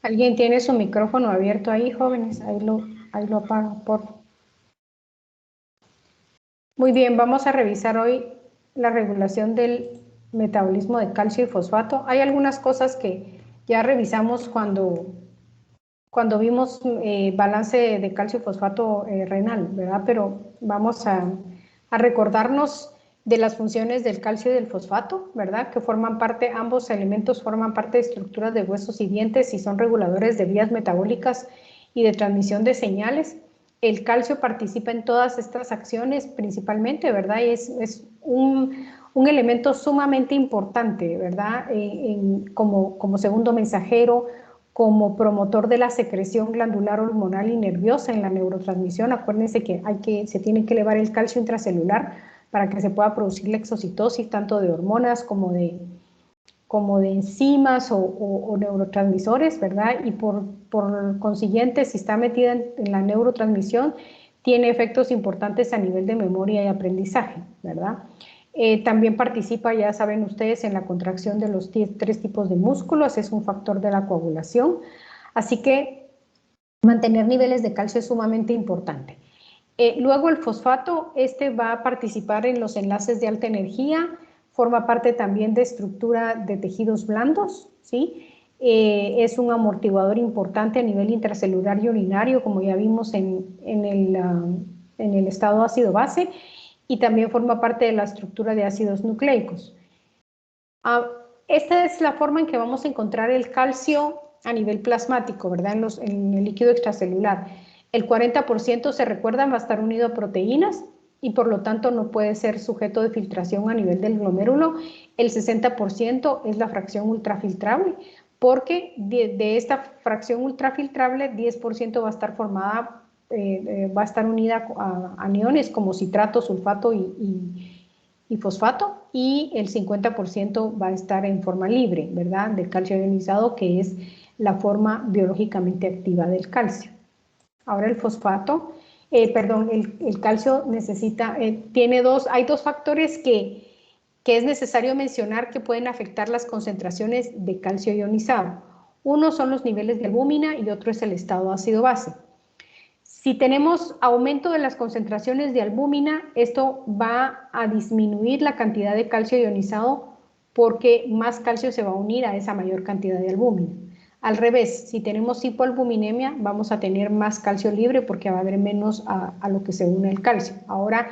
¿Alguien tiene su micrófono abierto ahí, jóvenes? Ahí lo apaga, por favor. Muy bien, vamos a revisar hoy la regulación del metabolismo de calcio y fosfato. Hay algunas cosas que ya revisamos cuando vimos balance de calcio y fosfato renal, ¿verdad? Pero vamos a recordarnos de las funciones del calcio y del fosfato, ¿verdad? Que forman parte, ambos elementos forman parte de estructuras de huesos y dientes y son reguladores de vías metabólicas y de transmisión de señales. El calcio participa en todas estas acciones principalmente, ¿verdad? Y es un elemento sumamente importante, ¿verdad? Como segundo mensajero, como promotor de la secreción glandular hormonal y nerviosa en la neurotransmisión. Acuérdense que se tiene que elevar el calcio intracelular para que se pueda producir la exocitosis, tanto de hormonas como de enzimas o neurotransmisores, ¿verdad? Y por consiguiente, si está metida en la neurotransmisión, tiene efectos importantes a nivel de memoria y aprendizaje, ¿verdad? También participa, ya saben ustedes, en la contracción de los 3 tipos de músculos, es un factor de la coagulación, así que mantener niveles de calcio es sumamente importante. Luego el fosfato, va a participar en los enlaces de alta energía, forma parte también de estructura de tejidos blandos, ¿sí? Es un amortiguador importante a nivel intracelular y urinario, como ya vimos en el estado ácido-base, y también forma parte de la estructura de ácidos nucleicos. Esta es la forma en que vamos a encontrar el calcio a nivel plasmático, ¿verdad? En el líquido extracelular. El 40% se recuerda va a estar unido a proteínas y por lo tanto no puede ser sujeto de filtración a nivel del glomérulo. El 60% es la fracción ultrafiltrable, porque de esta fracción ultrafiltrable, 10% va a estar formada, va a estar unida a aniones como citrato, sulfato y fosfato, y el 50% va a estar en forma libre, ¿verdad? De calcio ionizado, que es la forma biológicamente activa del calcio. Ahora el fosfato, el calcio necesita, hay dos factores que es necesario mencionar que pueden afectar las concentraciones de calcio ionizado. Uno son los niveles de albúmina y otro es el estado ácido-base. Si tenemos aumento de las concentraciones de albúmina, esto va a disminuir la cantidad de calcio ionizado porque más calcio se va a unir a esa mayor cantidad de albúmina. Al revés, si tenemos hipoalbuminemia, vamos a tener más calcio libre porque va a haber menos a lo que se une el calcio. Ahora,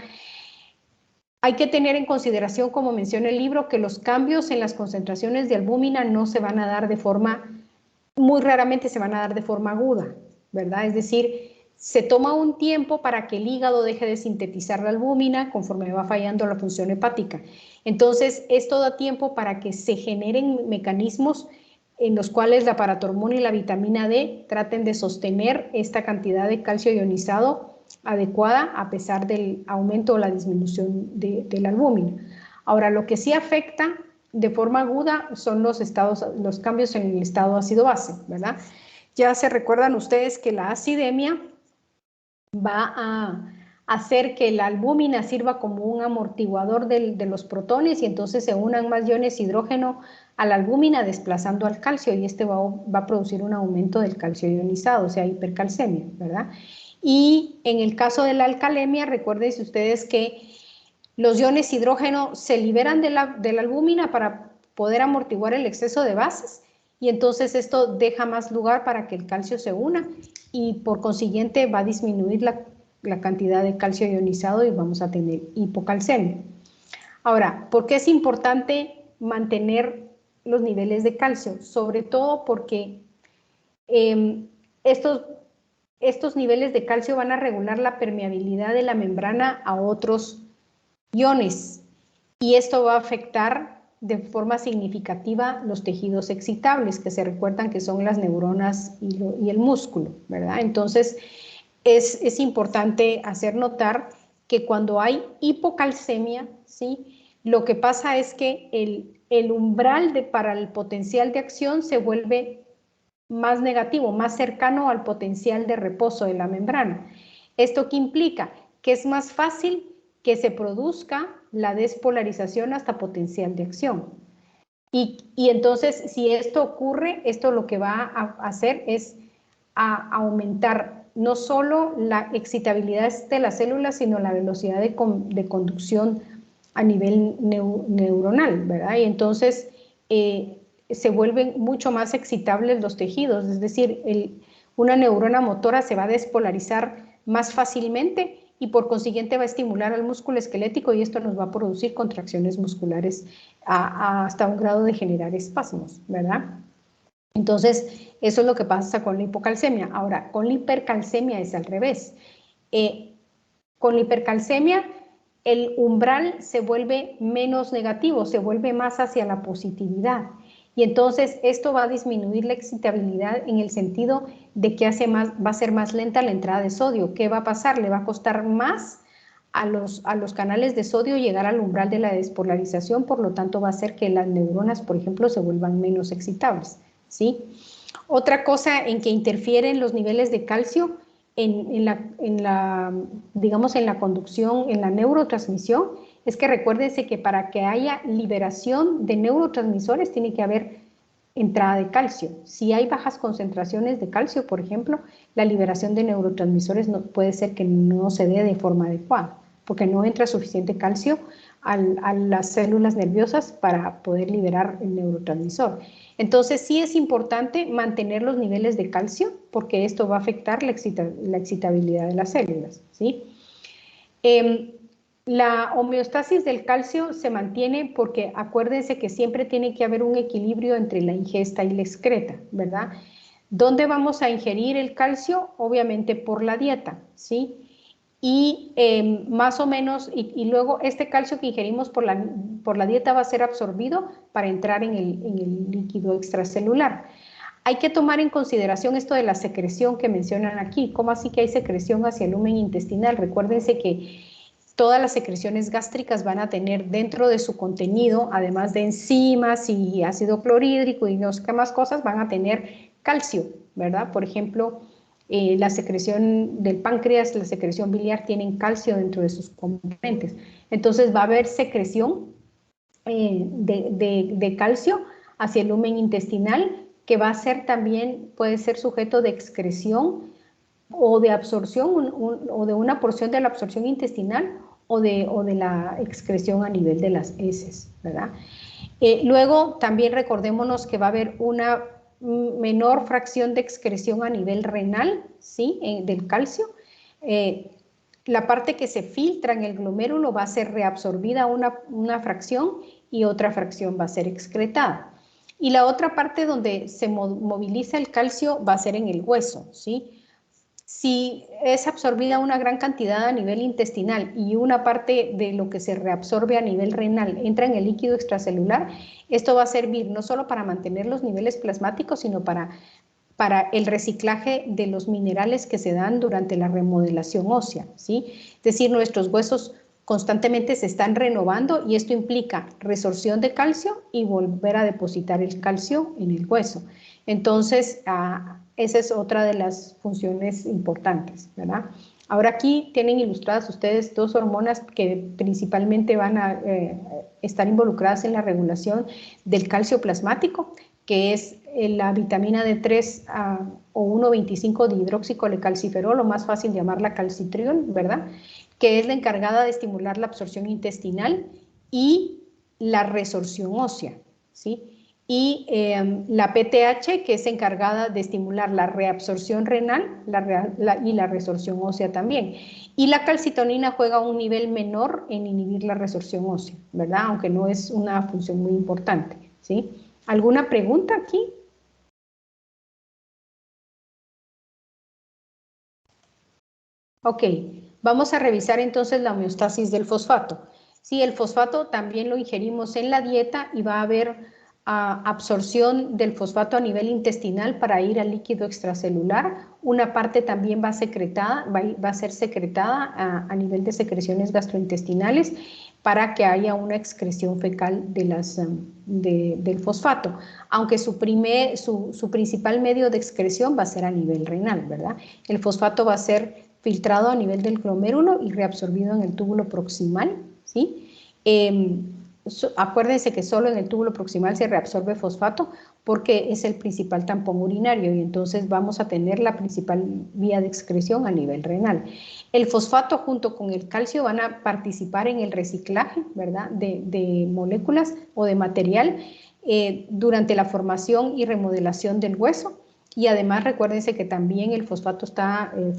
hay que tener en consideración, como menciona el libro, que los cambios en las concentraciones de albúmina no se van a dar de forma, muy raramente se van a dar de forma aguda, ¿verdad? Es decir, se toma un tiempo para que el hígado deje de sintetizar la albúmina conforme va fallando la función hepática. Entonces, esto da tiempo para que se generen mecanismos en los cuales la paratormona y la vitamina D traten de sostener esta cantidad de calcio ionizado adecuada a pesar del aumento o la disminución de la albúmina. Ahora, lo que sí afecta de forma aguda son los cambios en el estado ácido-base, ¿verdad? Ya se recuerdan ustedes que la acidemia va a hacer que la albúmina sirva como un amortiguador de los protones y entonces se unan más iones hidrógeno a la albúmina desplazando al calcio y va a producir un aumento del calcio ionizado, o sea, hipercalcemia, ¿verdad? Y en el caso de la alcalemia, recuerden ustedes que los iones hidrógeno se liberan de la albúmina para poder amortiguar el exceso de bases y entonces esto deja más lugar para que el calcio se una y por consiguiente va a disminuir la cantidad de calcio ionizado y vamos a tener hipocalcemia. Ahora, ¿por qué es importante mantener los niveles de calcio? Sobre todo porque estos niveles de calcio van a regular la permeabilidad de la membrana a otros iones y esto va a afectar de forma significativa los tejidos excitables, que se recuerdan que son las neuronas y el músculo, ¿verdad? Entonces, es importante hacer notar que cuando hay hipocalcemia, ¿sí? Lo que pasa es que el umbral para el potencial de acción se vuelve más negativo, más cercano al potencial de reposo de la membrana. ¿Esto qué implica? Que es más fácil que se produzca la despolarización hasta potencial de acción. Y entonces, si esto ocurre, esto lo que va a hacer es a aumentar no solo la excitabilidad de las células, sino la velocidad de conducción a nivel neuronal, ¿verdad? Y entonces se vuelven mucho más excitables los tejidos, es decir, una neurona motora se va a despolarizar más fácilmente y por consiguiente va a estimular al músculo esquelético y esto nos va a producir contracciones musculares hasta un grado de generar espasmos, ¿verdad? Entonces, eso es lo que pasa con la hipocalcemia. Ahora, con la hipercalcemia es al revés. Con la hipercalcemia, el umbral se vuelve menos negativo, se vuelve más hacia la positividad. Y entonces esto va a disminuir la excitabilidad en el sentido de que va a ser más lenta la entrada de sodio. ¿Qué va a pasar? Le va a costar más a los canales de sodio llegar al umbral de la despolarización, por lo tanto va a hacer que las neuronas, por ejemplo, se vuelvan menos excitables, ¿sí? Otra cosa en que interfieren los niveles de calcio digamos, en la conducción, en la neurotransmisión, es que recuérdense que para que haya liberación de neurotransmisores tiene que haber entrada de calcio. Si hay bajas concentraciones de calcio, por ejemplo, la liberación de neurotransmisores puede ser que no se dé de forma adecuada, porque no entra suficiente calcio a las células nerviosas para poder liberar el neurotransmisor. Entonces sí es importante mantener los niveles de calcio porque esto va a afectar la excitabilidad de las células, ¿sí? La homeostasis del calcio se mantiene porque acuérdense que siempre tiene que haber un equilibrio entre la ingesta y la excreta, ¿verdad? ¿Dónde vamos a ingerir el calcio? Obviamente por la dieta, ¿sí? Y más o menos, y luego este calcio que ingerimos por la dieta va a ser absorbido para entrar en el líquido extracelular. Hay que tomar en consideración esto de la secreción que mencionan aquí. ¿Cómo así que hay secreción hacia el lumen intestinal? Recuérdense que todas las secreciones gástricas van a tener dentro de su contenido, además de enzimas y ácido clorhídrico y no sé qué más cosas, van a tener calcio, ¿verdad? Por ejemplo, la secreción del páncreas, la secreción biliar tienen calcio dentro de sus componentes. Entonces va a haber secreción de calcio hacia el lumen intestinal que va a ser también, puede ser sujeto de excreción o de absorción o de una porción de la absorción intestinal o de la excreción a nivel de las heces, ¿verdad? Luego también recordémonos que va a haber una menor fracción de excreción a nivel renal, ¿sí? Del calcio. La parte que se filtra en el glomérulo va a ser reabsorbida una fracción y otra fracción va a ser excretada. Y la otra parte donde se moviliza el calcio va a ser en el hueso, ¿sí? Si es absorbida una gran cantidad a nivel intestinal y una parte de lo que se reabsorbe a nivel renal entra en el líquido extracelular, esto va a servir no solo para mantener los niveles plasmáticos, sino para el reciclaje de los minerales que se dan durante la remodelación ósea, ¿sí? Es decir, nuestros huesos constantemente se están renovando y esto implica resorción de calcio y volver a depositar el calcio en el hueso. Entonces, esa es otra de las funciones importantes, ¿verdad? Ahora aquí tienen ilustradas ustedes dos hormonas que principalmente van a estar involucradas en la regulación del calcio plasmático, que es la vitamina D3 o 1,25 dihidroxicolecalciferol, o más fácil llamarla calcitriol, ¿verdad? Que es la encargada de estimular la absorción intestinal y la resorción ósea, ¿sí? Y la PTH, que es encargada de estimular la reabsorción renal y la resorción ósea también. Y la calcitonina juega un nivel menor en inhibir la resorción ósea, ¿verdad? Aunque no es una función muy importante, ¿sí? ¿Alguna pregunta aquí? Ok, vamos a revisar entonces la homeostasis del fosfato. Sí, el fosfato también lo ingerimos en la dieta y va a haber absorción del fosfato a nivel intestinal para ir al líquido extracelular. Una parte también va a ser secretada a nivel de secreciones gastrointestinales para que haya una excreción fecal del fosfato, aunque su principal medio de excreción va a ser a nivel renal, ¿verdad? El fosfato va a ser filtrado a nivel del glomérulo y reabsorbido en el túbulo proximal, ¿sí? acuérdense que solo en el túbulo proximal se reabsorbe fosfato porque es el principal tampón urinario y entonces vamos a tener la principal vía de excreción a nivel renal. El fosfato junto con el calcio van a participar en el reciclaje, ¿verdad?, de moléculas o de material durante la formación y remodelación del hueso. Y además recuérdense que también el fosfato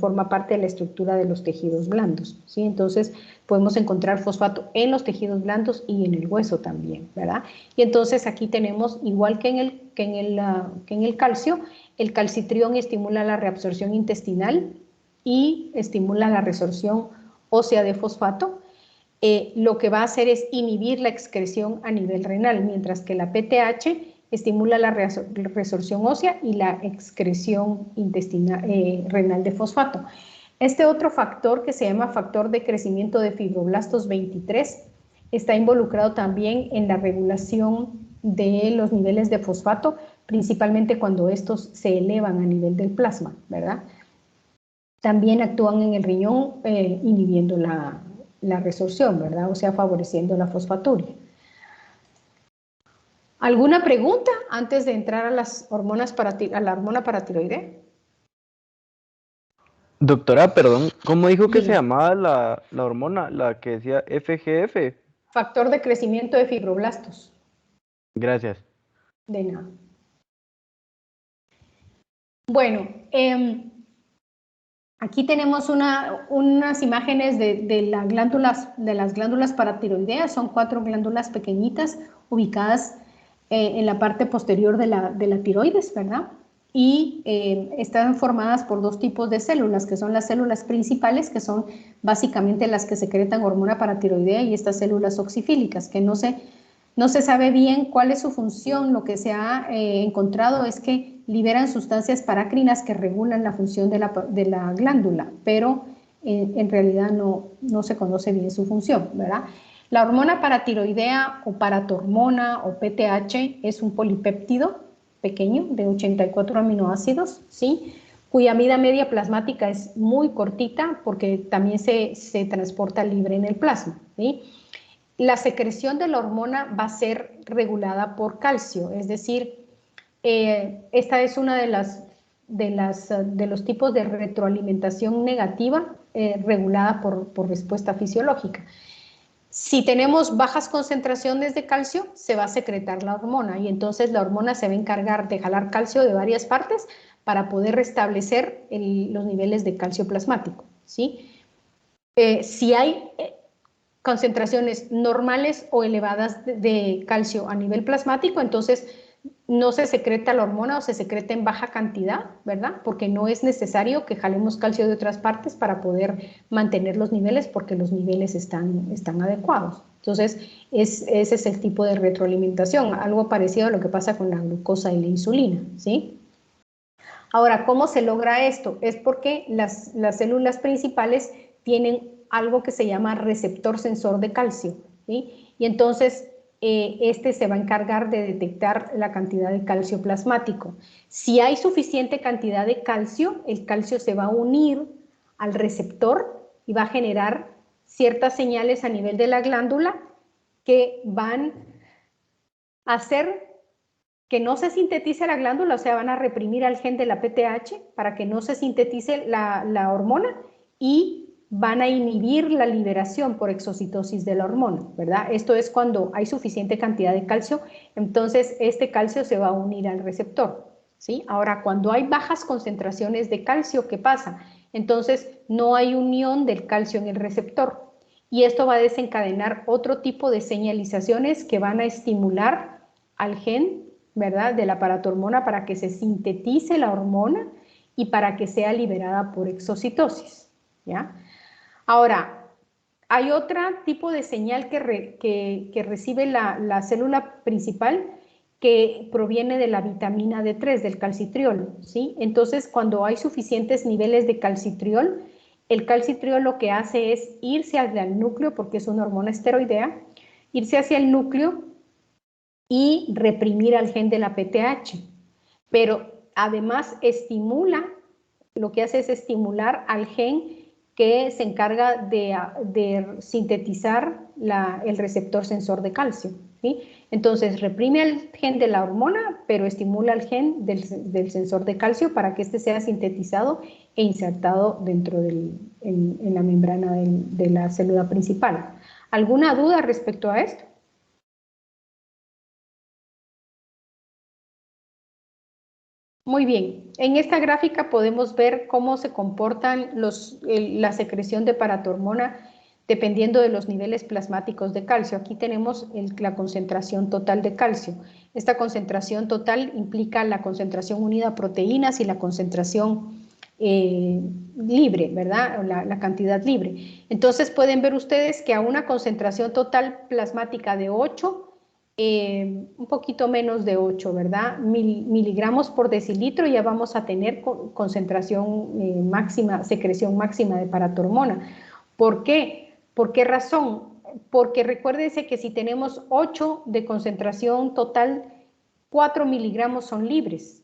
forma parte de la estructura de los tejidos blandos, ¿sí? Entonces podemos encontrar fosfato en los tejidos blandos y en el hueso también, ¿verdad? Y entonces aquí tenemos, igual que en el calcio, el calcitrión estimula la reabsorción intestinal y estimula la resorción ósea de fosfato. Lo que va a hacer es inhibir la excreción a nivel renal, mientras que la PTH estimula la resorción ósea y la excreción intestinal, renal de fosfato. Este otro factor, que se llama factor de crecimiento de fibroblastos 23, está involucrado también en la regulación de los niveles de fosfato, principalmente cuando estos se elevan a nivel del plasma, ¿verdad? También actúan en el riñón inhibiendo la resorción, ¿verdad? O sea, favoreciendo la fosfaturia. ¿Alguna pregunta antes de entrar a las hormonas a la hormona paratiroidea? Doctora, perdón, ¿cómo dijo que se Diga. llamaba la hormona? La que decía FGF. Factor de crecimiento de fibroblastos. Gracias. De nada. Bueno, aquí tenemos unas imágenes de las glándulas paratiroideas. Son 4 glándulas pequeñitas ubicadas en la parte posterior de la tiroides, ¿verdad? Y están formadas por 2 tipos de células, que son las células principales, que son básicamente las que secretan hormona paratiroidea, y estas células oxifílicas, que no se sabe bien cuál es su función. Lo que se ha encontrado es que liberan sustancias parácrinas que regulan la función de la glándula, pero en realidad no se conoce bien su función, ¿verdad? La hormona paratiroidea o paratormona o PTH es un polipéptido pequeño de 84 aminoácidos, ¿sí?, cuya vida media plasmática es muy cortita porque también se transporta libre en el plasma, ¿sí? La secreción de la hormona va a ser regulada por calcio, es decir, esta es una de los tipos de retroalimentación negativa regulada por respuesta fisiológica. Si tenemos bajas concentraciones de calcio, se va a secretar la hormona y entonces la hormona se va a encargar de jalar calcio de varias partes para poder restablecer los niveles de calcio plasmático, ¿sí? Si hay concentraciones normales o elevadas de calcio a nivel plasmático, entonces no se secreta la hormona o se secreta en baja cantidad, ¿verdad? Porque no es necesario que jalemos calcio de otras partes para poder mantener los niveles, porque los niveles están adecuados. Entonces, ese es el tipo de retroalimentación, algo parecido a lo que pasa con la glucosa y la insulina, ¿sí? Ahora, ¿cómo se logra esto? Es porque las células principales tienen algo que se llama receptor sensor de calcio, ¿sí? Y entonces este se va a encargar de detectar la cantidad de calcio plasmático. Si hay suficiente cantidad de calcio, el calcio se va a unir al receptor y va a generar ciertas señales a nivel de la glándula que van a hacer que no se sintetice la glándula, o sea, van a reprimir al gen de la PTH para que no se sintetice la hormona, y van a inhibir la liberación por exocitosis de la hormona, ¿verdad? Esto es cuando hay suficiente cantidad de calcio, entonces este calcio se va a unir al receptor, ¿sí? Ahora, cuando hay bajas concentraciones de calcio, ¿qué pasa? Entonces no hay unión del calcio en el receptor, y esto va a desencadenar otro tipo de señalizaciones que van a estimular al gen, ¿verdad?, de la paratormona para que se sintetice la hormona y para que sea liberada por exocitosis, ¿ya? Ahora, hay otro tipo de señal que recibe la célula principal, que proviene de la vitamina D3, del calcitriol, ¿sí? Entonces, cuando hay suficientes niveles de calcitriol, el calcitriol lo que hace es irse hacia el núcleo, porque es una hormona esteroidea, irse hacia el núcleo y reprimir al gen de la PTH, pero además lo que hace es estimular al gen que se encarga de sintetizar el receptor sensor de calcio, ¿sí? Entonces reprime el gen de la hormona, pero estimula el gen del sensor de calcio para que éste sea sintetizado e insertado dentro en la membrana de la célula principal. ¿Alguna duda respecto a esto? Muy bien, en esta gráfica podemos ver cómo se comportan la secreción de paratormona dependiendo de los niveles plasmáticos de calcio. Aquí tenemos la concentración total de calcio. Esta concentración total implica la concentración unida a proteínas y la concentración libre, ¿verdad? La cantidad libre. Entonces pueden ver ustedes que a una concentración total plasmática de 8, un poquito menos de 8, ¿verdad? Miligramos por decilitro, ya vamos a tener concentración máxima, secreción máxima de paratormona. ¿Por qué? ¿Por qué razón? Porque recuérdense que si tenemos 8 de concentración total, 4 miligramos son libres.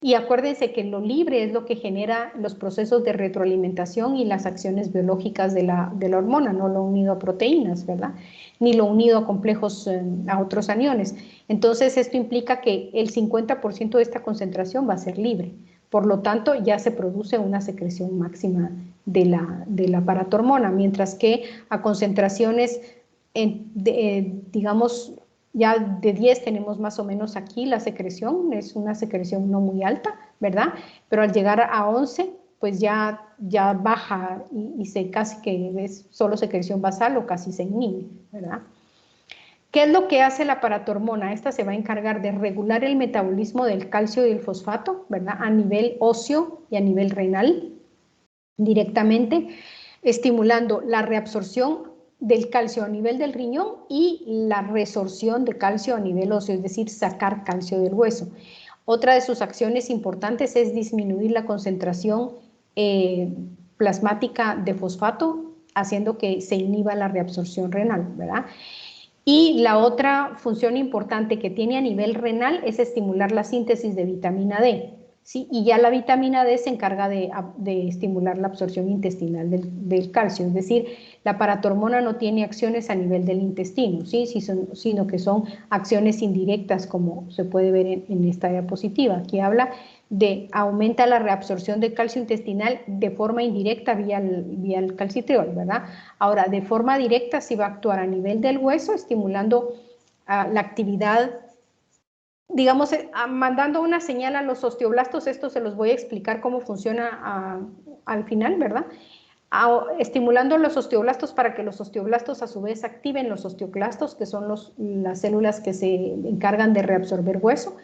Y acuérdense que lo libre es lo que genera los procesos de retroalimentación y las acciones biológicas de la hormona, no lo unido a proteínas, ¿verdad? Ni lo unido a complejos, a otros aniones. Entonces, esto implica que el 50% de esta concentración va a ser libre. Por lo tanto, ya se produce una secreción máxima de la paratormona, mientras que a concentraciones, digamos, ya de 10 tenemos más o menos aquí la secreción, es una secreción no muy alta, ¿verdad? Pero al llegar a 11, pues ya baja y se casi que es solo secreción basal o casi se inhibe, ¿verdad? ¿Qué es lo que hace la paratormona? Esta se va a encargar de regular el metabolismo del calcio y el fosfato, ¿verdad? A nivel óseo y a nivel renal, directamente, estimulando la reabsorción del calcio a nivel del riñón y la resorción de calcio a nivel óseo, es decir, sacar calcio del hueso. Otra de sus acciones importantes es disminuir la concentración plasmática de fosfato, haciendo que se inhiba la reabsorción renal, ¿verdad? Y la otra función importante que tiene a nivel renal es estimular la síntesis de vitamina D, ¿sí? Y ya la vitamina D se encarga de estimular la absorción intestinal del calcio, es decir, la paratormona no tiene acciones a nivel del intestino, ¿sí? Sino que son acciones indirectas, como se puede ver en esta diapositiva. Aquí habla de aumenta la reabsorción de calcio intestinal de forma indirecta vía el calcitriol, ¿verdad? Ahora, de forma directa sí va a actuar a nivel del hueso, estimulando la actividad, digamos, mandando una señal a los osteoblastos. Esto se los voy a explicar cómo funciona al final, ¿verdad? Estimulando los osteoblastos para que los osteoblastos a su vez activen los osteoclastos, que son las células que se encargan de reabsorber hueso,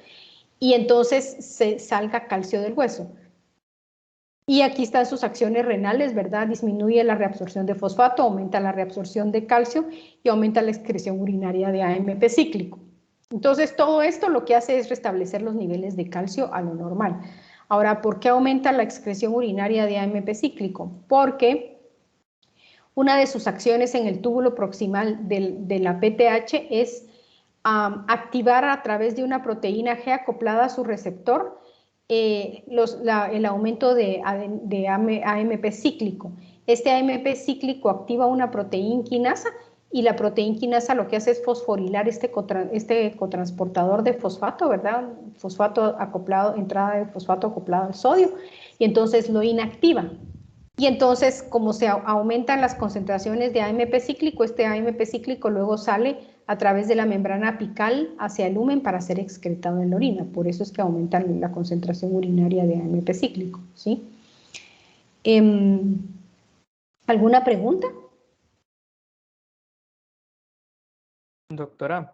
y entonces se salga calcio del hueso. Y aquí están sus acciones renales, ¿verdad? Disminuye la reabsorción de fosfato, aumenta la reabsorción de calcio y aumenta la excreción urinaria de AMP cíclico. Entonces, todo esto lo que hace es restablecer los niveles de calcio a lo normal. Ahora, ¿por qué aumenta la excreción urinaria de AMP cíclico? Porque una de sus acciones en el túbulo proximal de la PTH es activar a través de una proteína G acoplada a su receptor el aumento de AMP cíclico. Este AMP cíclico activa una proteína quinasa y la proteína quinasa lo que hace es fosforilar este cotransportador de fosfato, ¿verdad? Fosfato acoplado, entrada de fosfato acoplado al sodio, y entonces lo inactiva. Y entonces, como se aumentan las concentraciones de AMP cíclico, este AMP cíclico luego sale a través de la membrana apical hacia el lumen para ser excretado en la orina. Por eso es que aumenta la concentración urinaria de AMP cíclico, ¿sí? ¿Alguna pregunta? Doctora,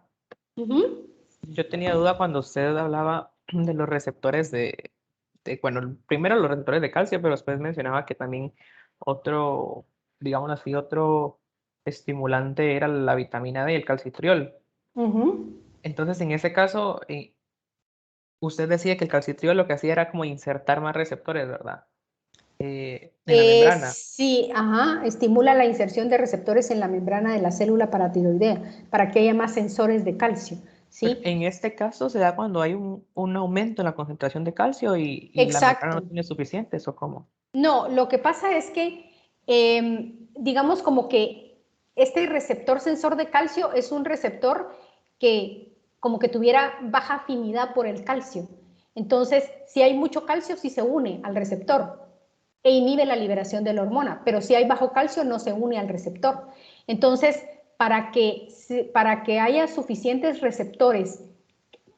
Uh-huh. yo tenía duda cuando usted hablaba de los receptores bueno, primero los receptores de calcio, pero después mencionaba que también otro, digamos así, otro estimulante era la vitamina D, el calcitriol. Uh-huh. Entonces, en ese caso, usted decía que el calcitriol lo que hacía era como insertar más receptores, ¿verdad? En la membrana. Sí, ajá, estimula la inserción de receptores en la membrana de la célula paratiroidea para que haya más sensores de calcio, Pero ¿sí? en este caso se da cuando hay un aumento en la concentración de calcio y la membrana no Exacto. tiene suficientes, ¿o cómo? No, lo que pasa es que digamos como que este receptor sensor de calcio es un receptor que como que tuviera baja afinidad por el calcio. Entonces, si hay mucho calcio, sí se une al receptor e inhibe la liberación de la hormona, pero si hay bajo calcio, no se une al receptor. Entonces, para que haya suficientes receptores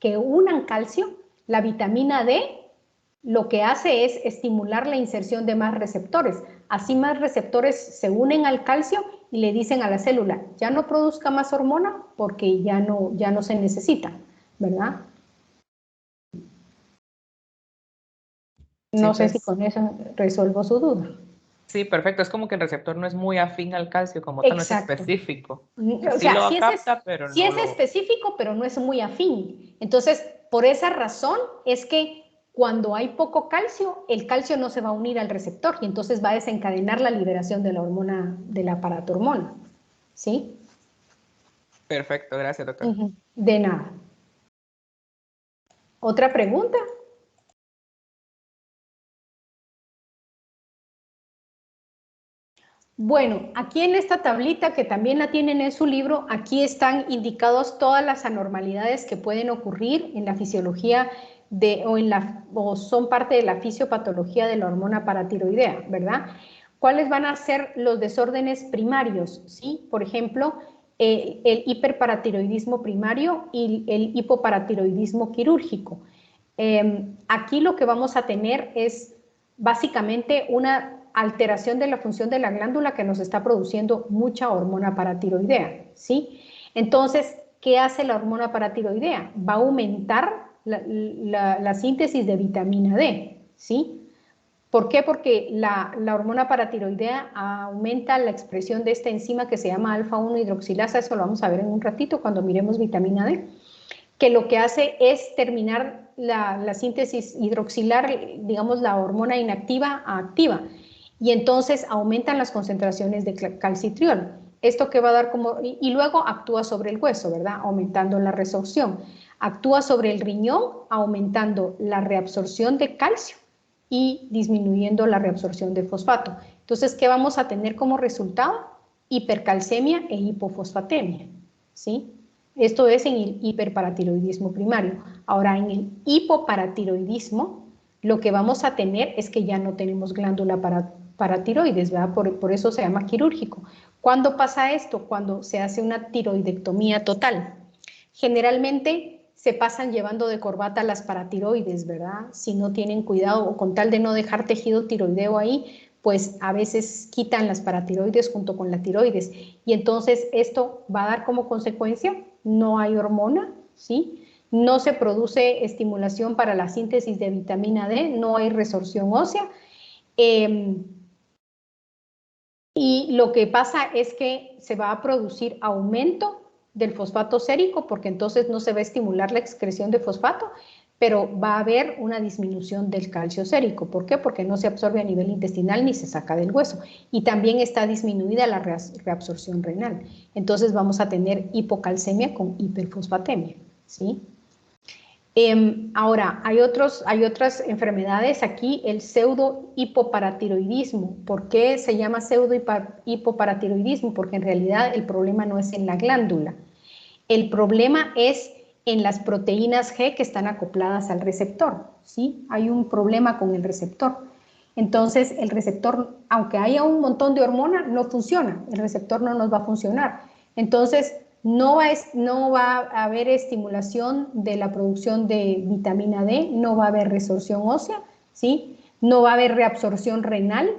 que unan calcio, la vitamina D lo que hace es estimular la inserción de más receptores. Así más receptores se unen al calcio y le dicen a la célula, ya no produzca más hormona porque ya no se necesita, ¿verdad? Sí, No sé si pues con eso resuelvo su duda. sí, perfecto. Es como que el receptor no es muy afín al calcio, como tal, no es Exacto. específico. O Sí sea, lo capta, pero sí no es lo... específico, pero no es muy afín. Entonces, por esa razón es que cuando hay poco calcio, el calcio no se va a unir al receptor y entonces va a desencadenar la liberación de la hormona, de la paratormona. ¿Sí? Perfecto, gracias, doctor. De nada. ¿Otra pregunta? Bueno, aquí en esta tablita que también la tienen en su libro, aquí están indicados todas las anormalidades que pueden ocurrir en la fisiología o son parte de la fisiopatología de la hormona paratiroidea, ¿verdad? ¿Cuáles van a ser los desórdenes primarios? ¿Sí? Por ejemplo, el hiperparatiroidismo primario y el hipoparatiroidismo quirúrgico. Aquí lo que vamos a tener es básicamente una alteración de la función de la glándula que nos está produciendo mucha hormona paratiroidea, ¿sí? Entonces, ¿qué hace la hormona paratiroidea? Va a aumentar la síntesis de vitamina D, ¿sí? ¿Por qué? Porque la hormona paratiroidea aumenta la expresión de esta enzima que se llama alfa-1 hidroxilasa, eso lo vamos a ver en un ratito cuando miremos vitamina D, que lo que hace es terminar la síntesis hidroxilar, digamos la hormona inactiva a activa, y entonces aumentan las concentraciones de calcitriol. Esto que va a dar como, y luego actúa sobre el hueso, ¿verdad? Aumentando la resorción. Actúa sobre el riñón, aumentando la reabsorción de calcio y disminuyendo la reabsorción de fosfato. Entonces, ¿qué vamos a tener como resultado? Hipercalcemia e hipofosfatemia, ¿sí? Esto es en el hiperparatiroidismo primario. Ahora, en el hipoparatiroidismo, lo que vamos a tener es que ya no tenemos glándula para tiroides, ¿verdad? Por eso se llama quirúrgico. ¿Cuándo pasa esto? Cuando se hace una tiroidectomía total. Generalmente se pasan llevando de corbata las paratiroides, ¿verdad? Si no tienen cuidado o con tal de no dejar tejido tiroideo ahí, pues a veces quitan las paratiroides junto con la tiroides. Y entonces esto va a dar como consecuencia, no hay hormona, ¿sí? No se produce estimulación para la síntesis de vitamina D, no hay resorción ósea. Y lo que pasa es que se va a producir aumento del fosfato sérico porque entonces no se va a estimular la excreción de fosfato, pero va a haber una disminución del calcio sérico. ¿Por qué? Porque no se absorbe a nivel intestinal ni se saca del hueso. Y también está disminuida la reabsorción renal. Entonces vamos a tener hipocalcemia con hiperfosfatemia, ¿sí? Ahora, hay otras enfermedades aquí, el pseudo hipoparatiroidismo. ¿Por qué se llama pseudo hipoparatiroidismo? Porque en realidad el problema no es en la glándula. El problema es en las proteínas G que están acopladas al receptor, ¿sí? Hay un problema con el receptor. Entonces, el receptor, aunque haya un montón de hormona, no funciona. El receptor no nos va a funcionar. Entonces, no va a haber estimulación de la producción de vitamina D, no va a haber resorción ósea, ¿sí? No va a haber reabsorción renal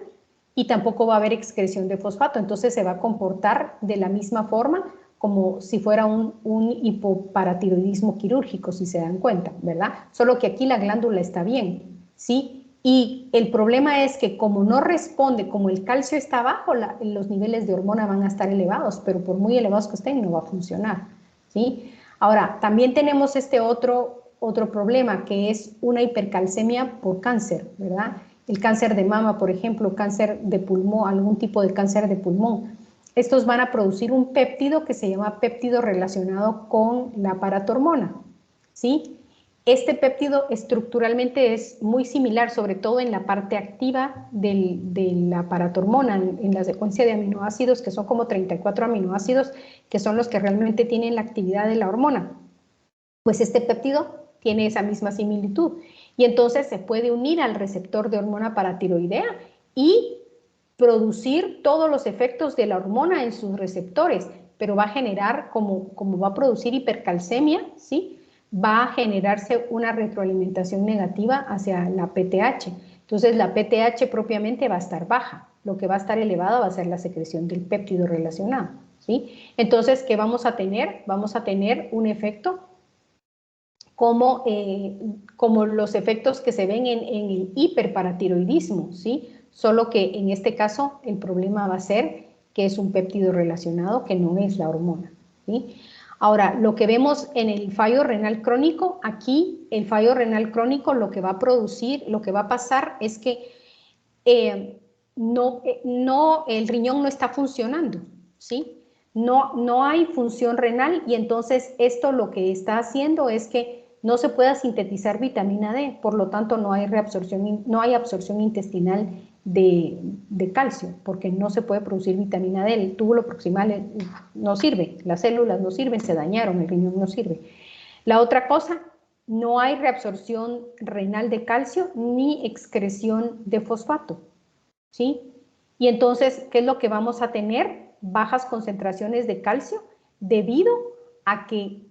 y tampoco va a haber excreción de fosfato. Entonces, se va a comportar de la misma forma como si fuera un hipoparatiroidismo quirúrgico, si se dan cuenta, ¿verdad? Solo que aquí la glándula está bien, ¿sí? Y el problema es que como no responde, como el calcio está bajo, los niveles de hormona van a estar elevados, pero por muy elevados que estén no va a funcionar, ¿sí? Ahora, también tenemos este otro problema que es una hipercalcemia por cáncer, ¿verdad? El cáncer de mama, por ejemplo, cáncer de pulmón, algún tipo de cáncer de pulmón. Estos van a producir un péptido que se llama péptido relacionado con la paratormona, ¿sí? Este péptido estructuralmente es muy similar, sobre todo en la parte activa de la paratormona, en la secuencia de aminoácidos, que son como 34 aminoácidos, que son los que realmente tienen la actividad de la hormona. Pues este péptido tiene esa misma similitud. Y entonces se puede unir al receptor de hormona paratiroidea y producir todos los efectos de la hormona en sus receptores, pero va a generar, como va a producir hipercalcemia, ¿sí? Va a generarse una retroalimentación negativa hacia la PTH. Entonces la PTH propiamente va a estar baja. Lo que va a estar elevado va a ser la secreción del péptido relacionado, ¿sí? Entonces, ¿qué vamos a tener? Vamos a tener un efecto como los efectos que se ven en el hiperparatiroidismo, ¿sí? Solo que en este caso el problema va a ser que es un péptido relacionado que no es la hormona, ¿sí? Ahora, lo que vemos en el fallo renal crónico, aquí el fallo renal crónico lo que va a producir, lo que va a pasar es que el riñón no está funcionando, ¿sí? No hay función renal y entonces esto lo que está haciendo es que no se pueda sintetizar vitamina D, por lo tanto no hay absorción intestinal de calcio, porque no se puede producir vitamina D, el túbulo proximal no sirve, las células no sirven, se dañaron, el riñón no sirve. La otra cosa, no hay reabsorción renal de calcio ni excreción de fosfato, ¿sí? Y entonces, ¿qué es lo que vamos a tener? Bajas concentraciones de calcio debido a que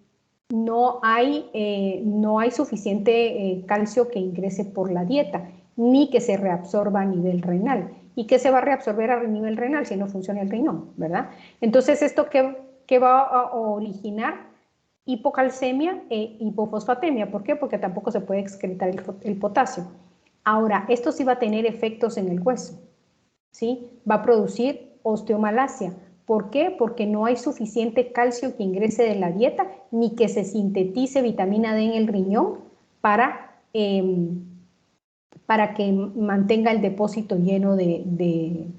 no hay suficiente calcio que ingrese por la dieta, ni que se reabsorba a nivel renal. ¿Y qué se va a reabsorber a nivel renal si no funciona el riñón, verdad? Entonces, ¿esto qué va a originar? Hipocalcemia e hipofosfatemia. ¿Por qué? Porque tampoco se puede excretar el potasio. Ahora, esto sí va a tener efectos en el hueso, ¿sí? Va a producir osteomalacia. ¿Por qué? Porque no hay suficiente calcio que ingrese de la dieta ni que se sintetice vitamina D en el riñón para que mantenga el depósito lleno del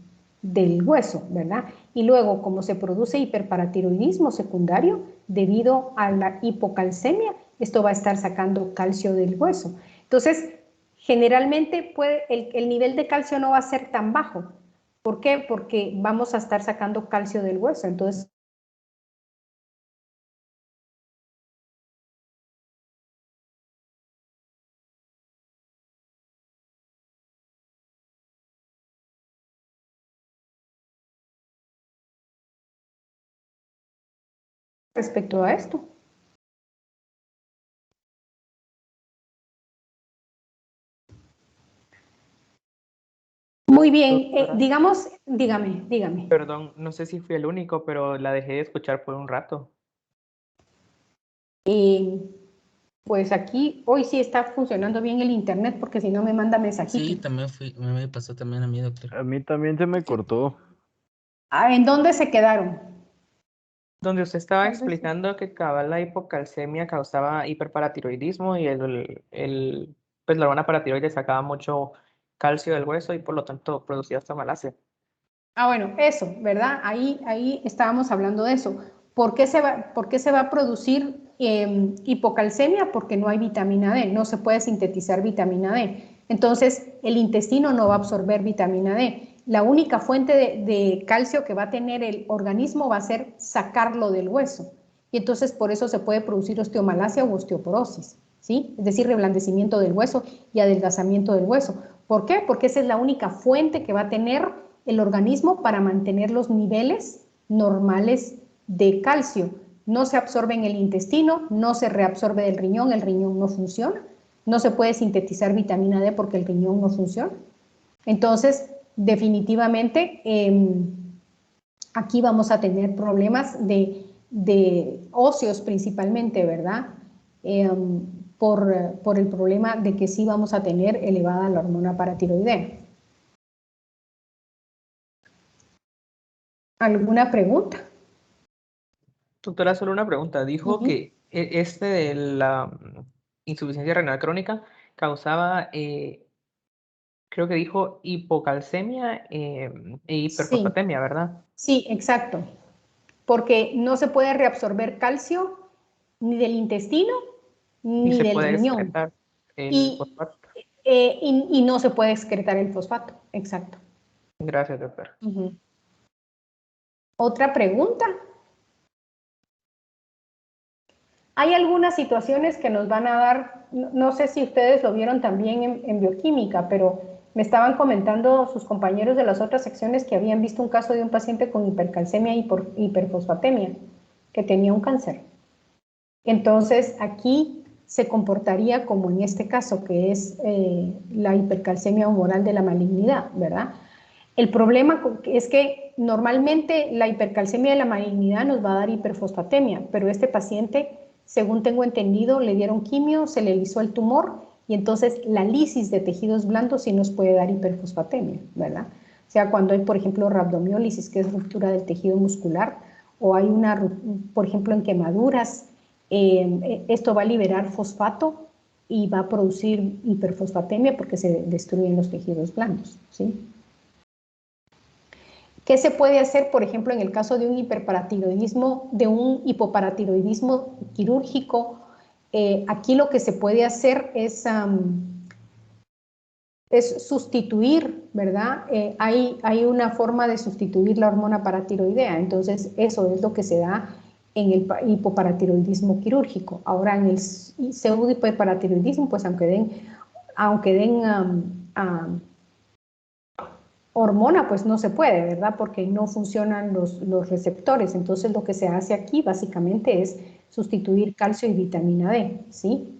hueso, ¿verdad? Y luego, como se produce hiperparatiroidismo secundario debido a la hipocalcemia, esto va a estar sacando calcio del hueso. Entonces, generalmente el nivel de calcio no va a ser tan bajo. ¿Por qué? Porque vamos a estar sacando calcio del hueso. Entonces, respecto a esto. Muy bien, digamos, dígame. Perdón, no sé si fui el único, pero la dejé de escuchar por un rato. Pues aquí hoy sí está funcionando bien el internet porque si no me manda mensajito. Sí, también me pasó también a mí, doctor. A mí también se me cortó. ¿En dónde se quedaron? Donde usted estaba explicando que la hipocalcemia causaba hiperparatiroidismo y pues la hormona paratiroide sacaba mucho calcio del hueso y por lo tanto producía osteomalacia. Bueno, eso, ¿verdad? Ahí estábamos hablando de eso. ¿Por qué se va a producir hipocalcemia? Porque no hay vitamina D, no se puede sintetizar vitamina D. Entonces, el intestino no va a absorber vitamina D. La única fuente de calcio que va a tener el organismo va a ser sacarlo del hueso. Y entonces, por eso se puede producir osteomalacia o osteoporosis, ¿sí? Es decir, reblandecimiento del hueso y adelgazamiento del hueso. ¿Por qué? Porque esa es la única fuente que va a tener el organismo para mantener los niveles normales de calcio. No se absorbe en el intestino, no se reabsorbe del riñón, el riñón no funciona, no se puede sintetizar vitamina D porque el riñón no funciona. Entonces, definitivamente, aquí vamos a tener problemas de óseos principalmente, ¿verdad? Por el problema de que sí vamos a tener elevada la hormona paratiroidea. ¿Alguna pregunta? Doctora, solo una pregunta. Dijo que este de la insuficiencia renal crónica causaba, creo que dijo hipocalcemia e hiperfosfatemia, ¿verdad? Sí, exacto. Porque no se puede reabsorber calcio ni del intestino ni se del puede riñón. excretar el Y, fosfato. y no se puede excretar el fosfato, exacto. Gracias, doctor. ¿Otra pregunta? Hay algunas situaciones que nos van a dar, no sé si ustedes lo vieron también en bioquímica, pero me estaban comentando sus compañeros de las otras secciones que habían visto un caso de un paciente con hipercalcemia y hiperfosfatemia, que tenía un cáncer. Entonces, aquí se comportaría como en este caso, que es la hipercalcemia humoral de la malignidad, ¿verdad? El problema es que normalmente la hipercalcemia de la malignidad nos va a dar hiperfosfatemia, pero este paciente, según tengo entendido, le dieron quimio, se le lisó el tumor y entonces la lisis de tejidos blandos sí nos puede dar hiperfosfatemia, ¿verdad? O sea, cuando hay, por ejemplo, rabdomiólisis, que es ruptura del tejido muscular, o hay una, por ejemplo, en quemaduras, esto va a liberar fosfato y va a producir hiperfosfatemia porque se destruyen los tejidos blandos, ¿sí? ¿Qué se puede hacer, por ejemplo, en el caso de un hiperparatiroidismo, de un hipoparatiroidismo quirúrgico? Aquí lo que se puede hacer es sustituir, ¿verdad? Hay una forma de sustituir la hormona paratiroidea, entonces eso es lo que se da en el hipoparatiroidismo quirúrgico. Ahora, en el pseudo hiperparatiroidismo, pues aunque den hormona, pues no se puede, ¿verdad? Porque no funcionan los receptores. Entonces lo que se hace aquí básicamente es sustituir calcio y vitamina D, ¿sí?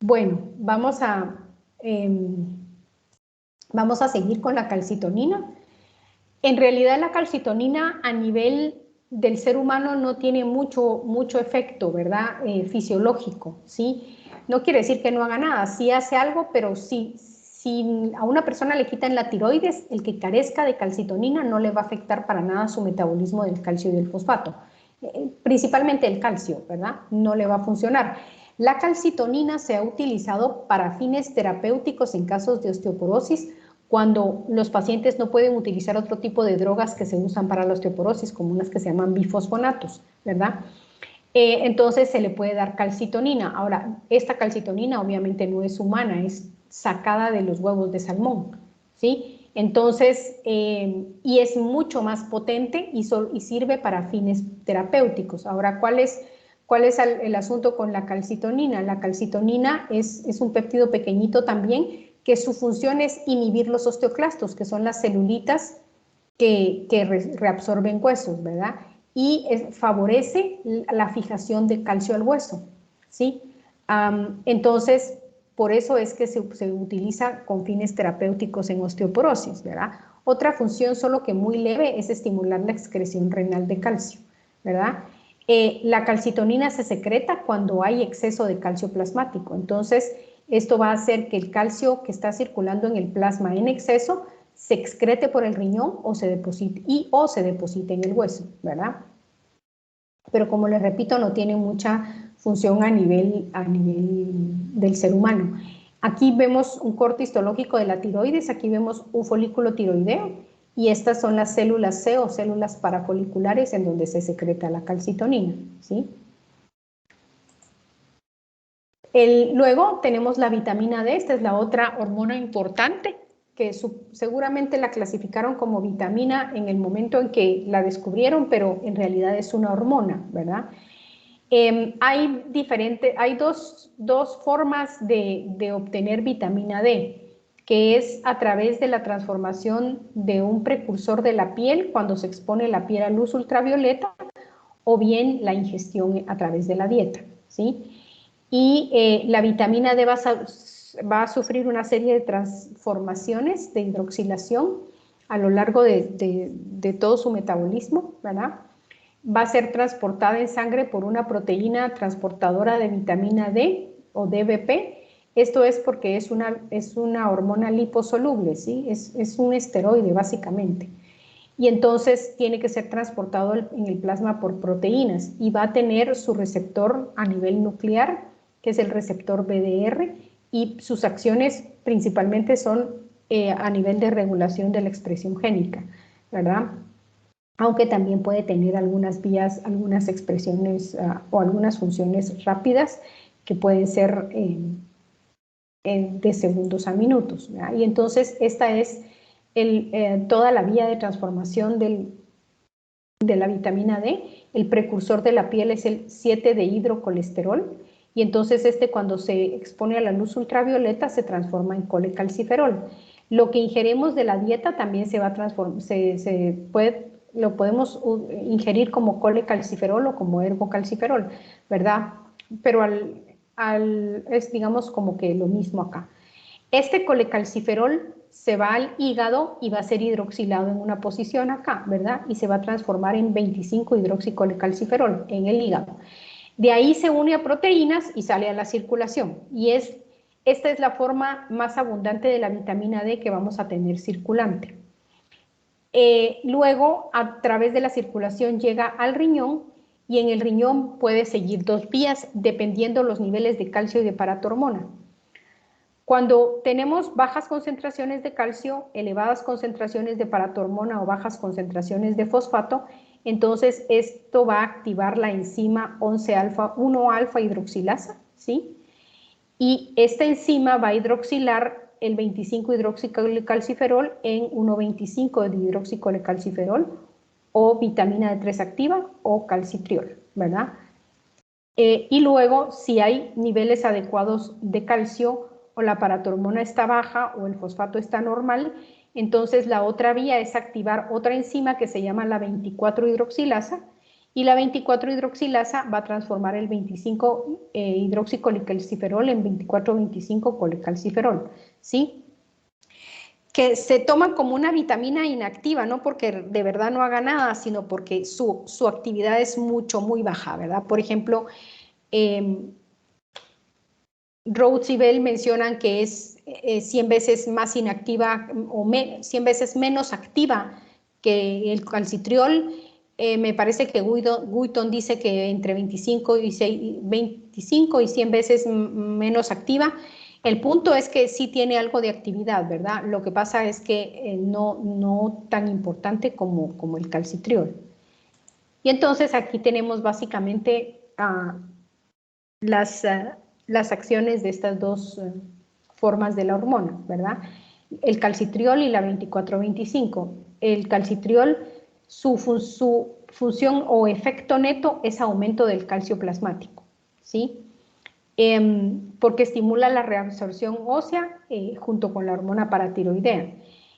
Bueno, vamos a seguir con la calcitonina. En realidad la calcitonina a nivel del ser humano no tiene mucho efecto, ¿verdad? Fisiológico, ¿sí? No quiere decir que no haga nada, sí hace algo, pero sí, si a una persona le quitan la tiroides, el que carezca de calcitonina no le va a afectar para nada su metabolismo del calcio y del fosfato. Principalmente el calcio, ¿verdad? No le va a funcionar. La calcitonina se ha utilizado para fines terapéuticos en casos de osteoporosis, cuando los pacientes no pueden utilizar otro tipo de drogas que se usan para la osteoporosis, como unas que se llaman bifosfonatos, ¿verdad? Entonces se le puede dar calcitonina. Ahora, esta calcitonina obviamente no es humana, es sacada de los huevos de salmón, ¿sí? Entonces, y es mucho más potente y sirve para fines terapéuticos. Ahora, ¿cuál es el asunto con la calcitonina? La calcitonina es un péptido pequeñito también, que su función es inhibir los osteoclastos, que son las celulitas que reabsorben huesos, ¿verdad? Y favorece la fijación de calcio al hueso, ¿sí? Entonces, por eso es que se utiliza con fines terapéuticos en osteoporosis, ¿verdad? Otra función, solo que muy leve, es estimular la excreción renal de calcio, ¿verdad? La calcitonina se secreta cuando hay exceso de calcio plasmático, entonces esto va a hacer que el calcio que está circulando en el plasma en exceso se excrete por el riñón o se deposite en el hueso, ¿verdad? Pero como les repito, no tiene mucha función a nivel del ser humano. Aquí vemos un corte histológico de la tiroides, aquí vemos un folículo tiroideo y estas son las células C o células parafoliculares en donde se secreta la calcitonina, ¿sí? Luego tenemos la vitamina D, esta es la otra hormona importante que seguramente la clasificaron como vitamina en el momento en que la descubrieron, pero en realidad es una hormona, ¿verdad? Hay dos formas de obtener vitamina D, que es a través de la transformación de un precursor de la piel cuando se expone la piel a luz ultravioleta, o bien la ingestión a través de la dieta, ¿sí? Y la vitamina D va a sufrir una serie de transformaciones de hidroxilación a lo largo de todo su metabolismo, ¿verdad? Va a ser transportada en sangre por una proteína transportadora de vitamina D o DBP. Esto es porque es una hormona liposoluble, ¿sí? Es un esteroide básicamente. Y entonces tiene que ser transportado en el plasma por proteínas y va a tener su receptor a nivel nuclear, que es el receptor BDR, y sus acciones principalmente son a nivel de regulación de la expresión génica, ¿verdad? aunque también puede tener algunas vías, algunas expresiones o algunas funciones rápidas que pueden ser de segundos a minutos, ¿verdad? Y entonces esta es toda la vía de transformación de la vitamina D. El precursor de la piel es el 7-dehidrocolesterol, y entonces cuando se expone a la luz ultravioleta se transforma en colecalciferol. Lo que ingerimos de la dieta también se va a transformar, lo podemos ingerir como colecalciferol o como ergocalciferol, ¿verdad? Pero es, digamos, como que lo mismo acá. Este colecalciferol se va al hígado y va a ser hidroxilado en una posición acá, ¿verdad? Y se va a transformar en 25-hidroxicolecalciferol en el hígado. De ahí se une a proteínas y sale a la circulación. Y esta es la forma más abundante de la vitamina D que vamos a tener circulante. Luego, a través de la circulación llega al riñón, y en el riñón puede seguir dos vías dependiendo los niveles de calcio y de paratormona. Cuando tenemos bajas concentraciones de calcio, elevadas concentraciones de paratormona o bajas concentraciones de fosfato, entonces esto va a activar la enzima 1-alfa hidroxilasa, ¿sí? Y esta enzima va a hidroxilar el 25-hidroxicolecalciferol en 1,25-dihidroxicolecalciferol o vitamina D3 activa o calcitriol, ¿verdad? Y luego, si hay niveles adecuados de calcio o la paratormona está baja o el fosfato está normal, entonces la otra vía es activar otra enzima que se llama la 24-hidroxilasa, y la 24-hidroxilasa va a transformar el 25-hidroxicolecalciferol en 24-25-colecalciferol, ¿sí? Que se toma como una vitamina inactiva, no porque de verdad no haga nada, sino porque su actividad es muy baja, ¿verdad? Por ejemplo, Rhodes y Bell mencionan que es 100 veces más inactiva o 100 veces menos activa que el calcitriol. Me parece que Guyton dice que entre 25 y 100 veces menos activa. El punto es que sí tiene algo de actividad, ¿verdad? Lo que pasa es que no tan importante como el calcitriol. Y entonces aquí tenemos básicamente las acciones de estas dos formas de la hormona, ¿verdad? El calcitriol y la 24-25. El calcitriol, su función o efecto neto es aumento del calcio plasmático, ¿sí? Porque estimula la reabsorción ósea junto con la hormona paratiroidea.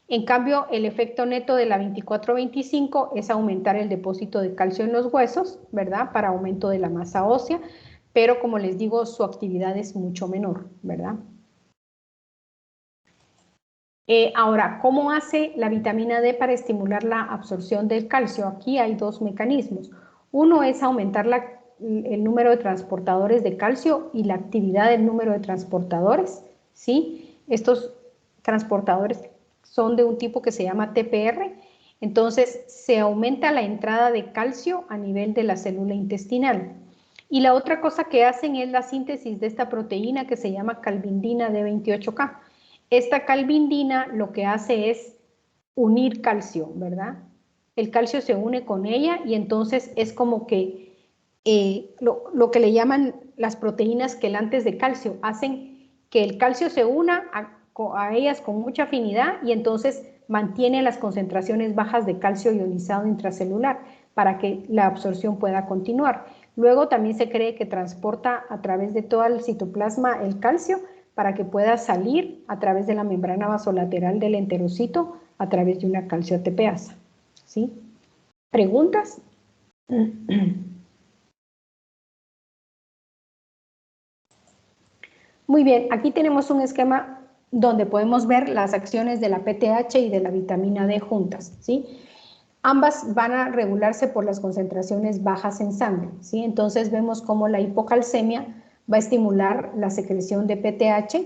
En cambio, el efecto neto de la 24-25 es aumentar el depósito de calcio en los huesos, ¿verdad? Para aumento de la masa ósea, pero como les digo, su actividad es mucho menor, ¿verdad? Ahora, ¿cómo hace la vitamina D para estimular la absorción del calcio? Aquí hay dos mecanismos. Uno es aumentar el número de transportadores de calcio y la actividad del número de transportadores, ¿sí? Estos transportadores son de un tipo que se llama TPR. Entonces, se aumenta la entrada de calcio a nivel de la célula intestinal. Y la otra cosa que hacen es la síntesis de esta proteína que se llama calvindina D28K. Esta calvindina lo que hace es unir calcio, ¿verdad? El calcio se une con ella y entonces es como que lo que le llaman las proteínas quelantes de calcio, hacen que el calcio se una a ellas con mucha afinidad y entonces mantiene las concentraciones bajas de calcio ionizado intracelular para que la absorción pueda continuar. Luego también se cree que transporta a través de todo el citoplasma el calcio para que pueda salir a través de la membrana vasolateral del enterocito a través de una calcio-ATPasa, ¿sí? ¿Preguntas? Muy bien, aquí tenemos un esquema donde podemos ver las acciones de la PTH y de la vitamina D juntas, ¿sí? Ambas van a regularse por las concentraciones bajas en sangre, ¿sí? Entonces vemos cómo la hipocalcemia va a estimular la secreción de PTH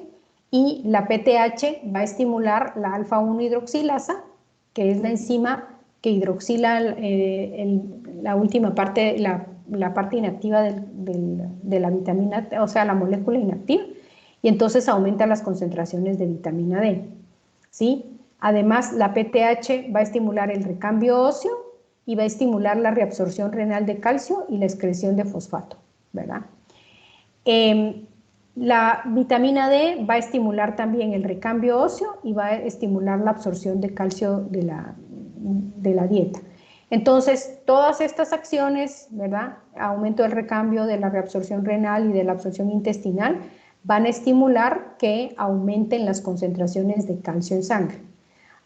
y la PTH va a estimular la alfa-1 hidroxilasa, que es la enzima que hidroxila la última parte, la parte inactiva de la vitamina, o sea, la molécula inactiva, y entonces aumenta las concentraciones de vitamina D, ¿sí? Además, la PTH va a estimular el recambio óseo y va a estimular la reabsorción renal de calcio y la excreción de fosfato, ¿verdad? La vitamina D va a estimular también el recambio óseo y va a estimular la absorción de calcio de la dieta. Entonces, todas estas acciones, ¿verdad? Aumento del recambio, de la reabsorción renal y de la absorción intestinal, van a estimular que aumenten las concentraciones de calcio en sangre.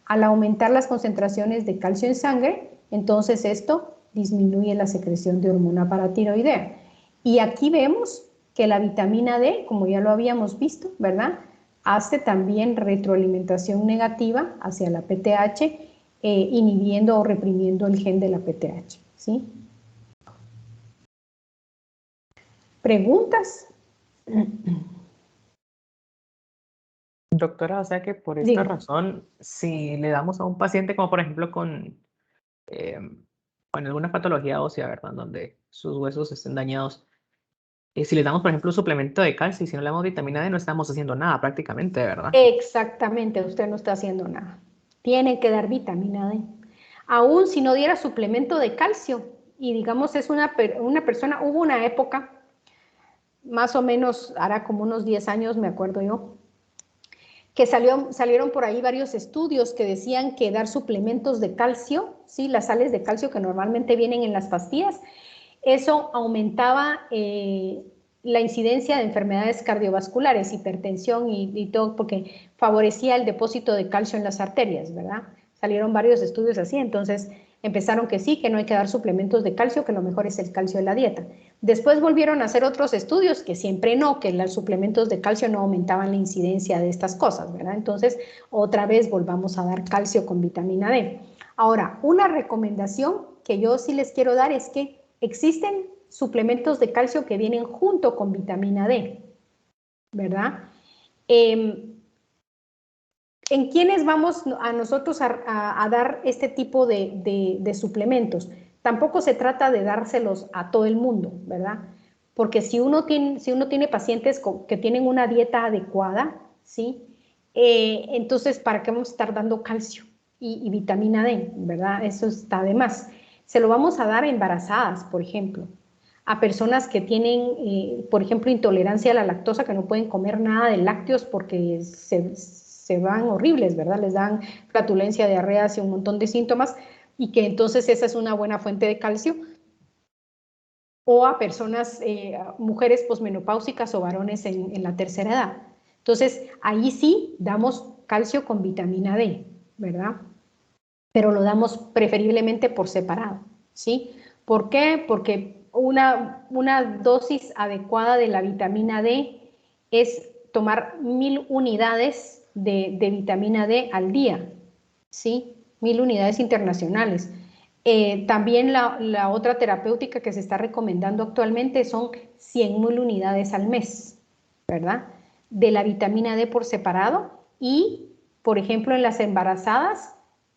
Al aumentar las concentraciones de calcio en sangre, entonces esto disminuye la secreción de hormona paratiroidea. Y aquí vemos que la vitamina D, como ya lo habíamos visto, ¿verdad? Hace también retroalimentación negativa hacia la PTH, inhibiendo o reprimiendo el gen de la PTH, ¿sí? ¿Preguntas? Doctora, o sea que por esta Diga. razón, si le damos a un paciente como por ejemplo con alguna patología ósea, ¿verdad? Donde sus huesos estén dañados, si le damos por ejemplo un suplemento de calcio y si no le damos vitamina D, no estamos haciendo nada prácticamente, ¿verdad? Exactamente, usted no está haciendo nada. Tiene que dar vitamina D. Aún si no diera suplemento de calcio, y digamos es una persona, hubo una época, más o menos hará como unos 10 años, me acuerdo yo, que salieron por ahí varios estudios que decían que dar suplementos de calcio, ¿sí? Las sales de calcio que normalmente vienen en las pastillas, eso aumentaba la incidencia de enfermedades cardiovasculares, hipertensión y todo, porque favorecía el depósito de calcio en las arterias, ¿verdad? Salieron varios estudios así, entonces empezaron que sí, que no hay que dar suplementos de calcio, que lo mejor es el calcio de la dieta. Después volvieron a hacer otros estudios que siempre no, que los suplementos de calcio no aumentaban la incidencia de estas cosas, ¿verdad? Entonces, otra vez volvamos a dar calcio con vitamina D. Ahora, una recomendación que yo sí les quiero dar es que existen suplementos de calcio que vienen junto con vitamina D, ¿verdad? ¿En quiénes vamos a nosotros a dar este tipo de suplementos? Tampoco se trata de dárselos a todo el mundo, ¿verdad? Porque si uno tiene pacientes que tienen una dieta adecuada, ¿sí? Entonces, ¿para qué vamos a estar dando calcio y vitamina D, ¿verdad? Eso está de más. Se lo vamos a dar a embarazadas, por ejemplo, a personas que tienen, por ejemplo, intolerancia a la lactosa, que no pueden comer nada de lácteos porque se van horribles, ¿verdad? Les dan flatulencia, diarreas y un montón de síntomas, y que entonces esa es una buena fuente de calcio. O a personas, mujeres posmenopáusicas o varones en la tercera edad. Entonces, ahí sí damos calcio con vitamina D, ¿verdad? Pero lo damos preferiblemente por separado, ¿sí? ¿Por qué? Porque una dosis adecuada de la vitamina D es tomar 1000 unidades de vitamina D al día, ¿sí? 1000 unidades internacionales. También la otra terapéutica que se está recomendando actualmente son 100.000 unidades al mes, ¿verdad? De la vitamina D por separado y, por ejemplo, en las embarazadas,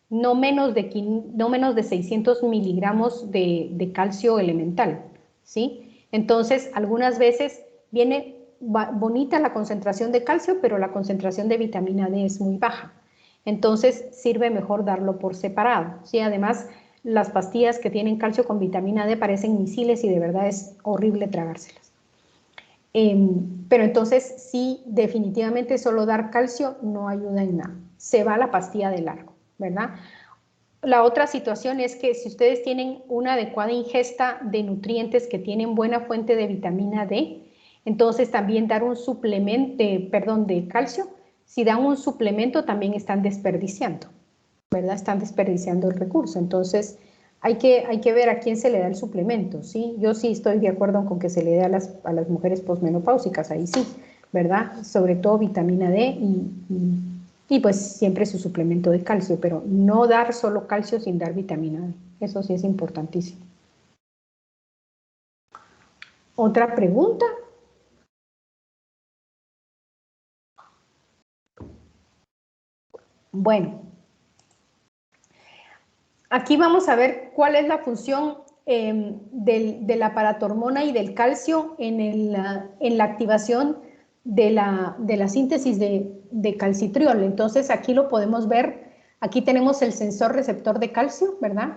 no menos de 600 miligramos de calcio elemental, ¿sí? Entonces, algunas veces viene bonita la concentración de calcio, pero la concentración de vitamina D es muy baja. Entonces, sirve mejor darlo por separado, ¿sí? Además, las pastillas que tienen calcio con vitamina D parecen misiles y de verdad es horrible tragárselas. Pero entonces, sí, definitivamente solo dar calcio no ayuda en nada. Se va la pastilla de largo, ¿verdad? La otra situación es que si ustedes tienen una adecuada ingesta de nutrientes que tienen buena fuente de vitamina D, entonces también dar un suplemento, de calcio, si dan un suplemento también están desperdiciando, ¿verdad? Están desperdiciando el recurso. Entonces hay que ver a quién se le da el suplemento, ¿sí? Yo sí estoy de acuerdo con que se le dé a las mujeres posmenopáusicas, ahí sí, ¿verdad? Sobre todo vitamina D y pues siempre su suplemento de calcio, pero no dar solo calcio sin dar vitamina D. Eso sí es importantísimo. ¿Otra pregunta? Bueno, aquí vamos a ver cuál es la función de la paratormona y del calcio en la activación de la síntesis de calcitriol. Entonces aquí lo podemos ver, aquí tenemos el sensor receptor de calcio, ¿verdad?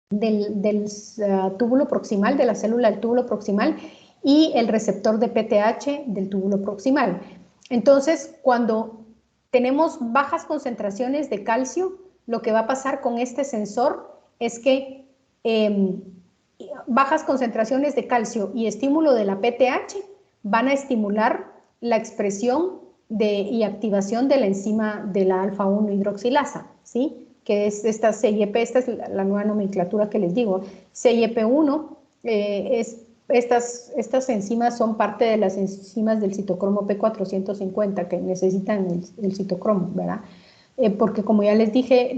túbulo proximal, de la célula del túbulo proximal, y el receptor de PTH del túbulo proximal. Entonces, cuando tenemos bajas concentraciones de calcio, lo que va a pasar con este sensor es que bajas concentraciones de calcio y estímulo de la PTH van a estimular la expresión y activación de la enzima de la alfa-1 hidroxilasa, ¿sí? Que es esta CYP, esta es la nueva nomenclatura que les digo. CYP1, estas enzimas son parte de las enzimas del citocromo P450 que necesitan el citocromo, ¿verdad? Porque como ya les dije,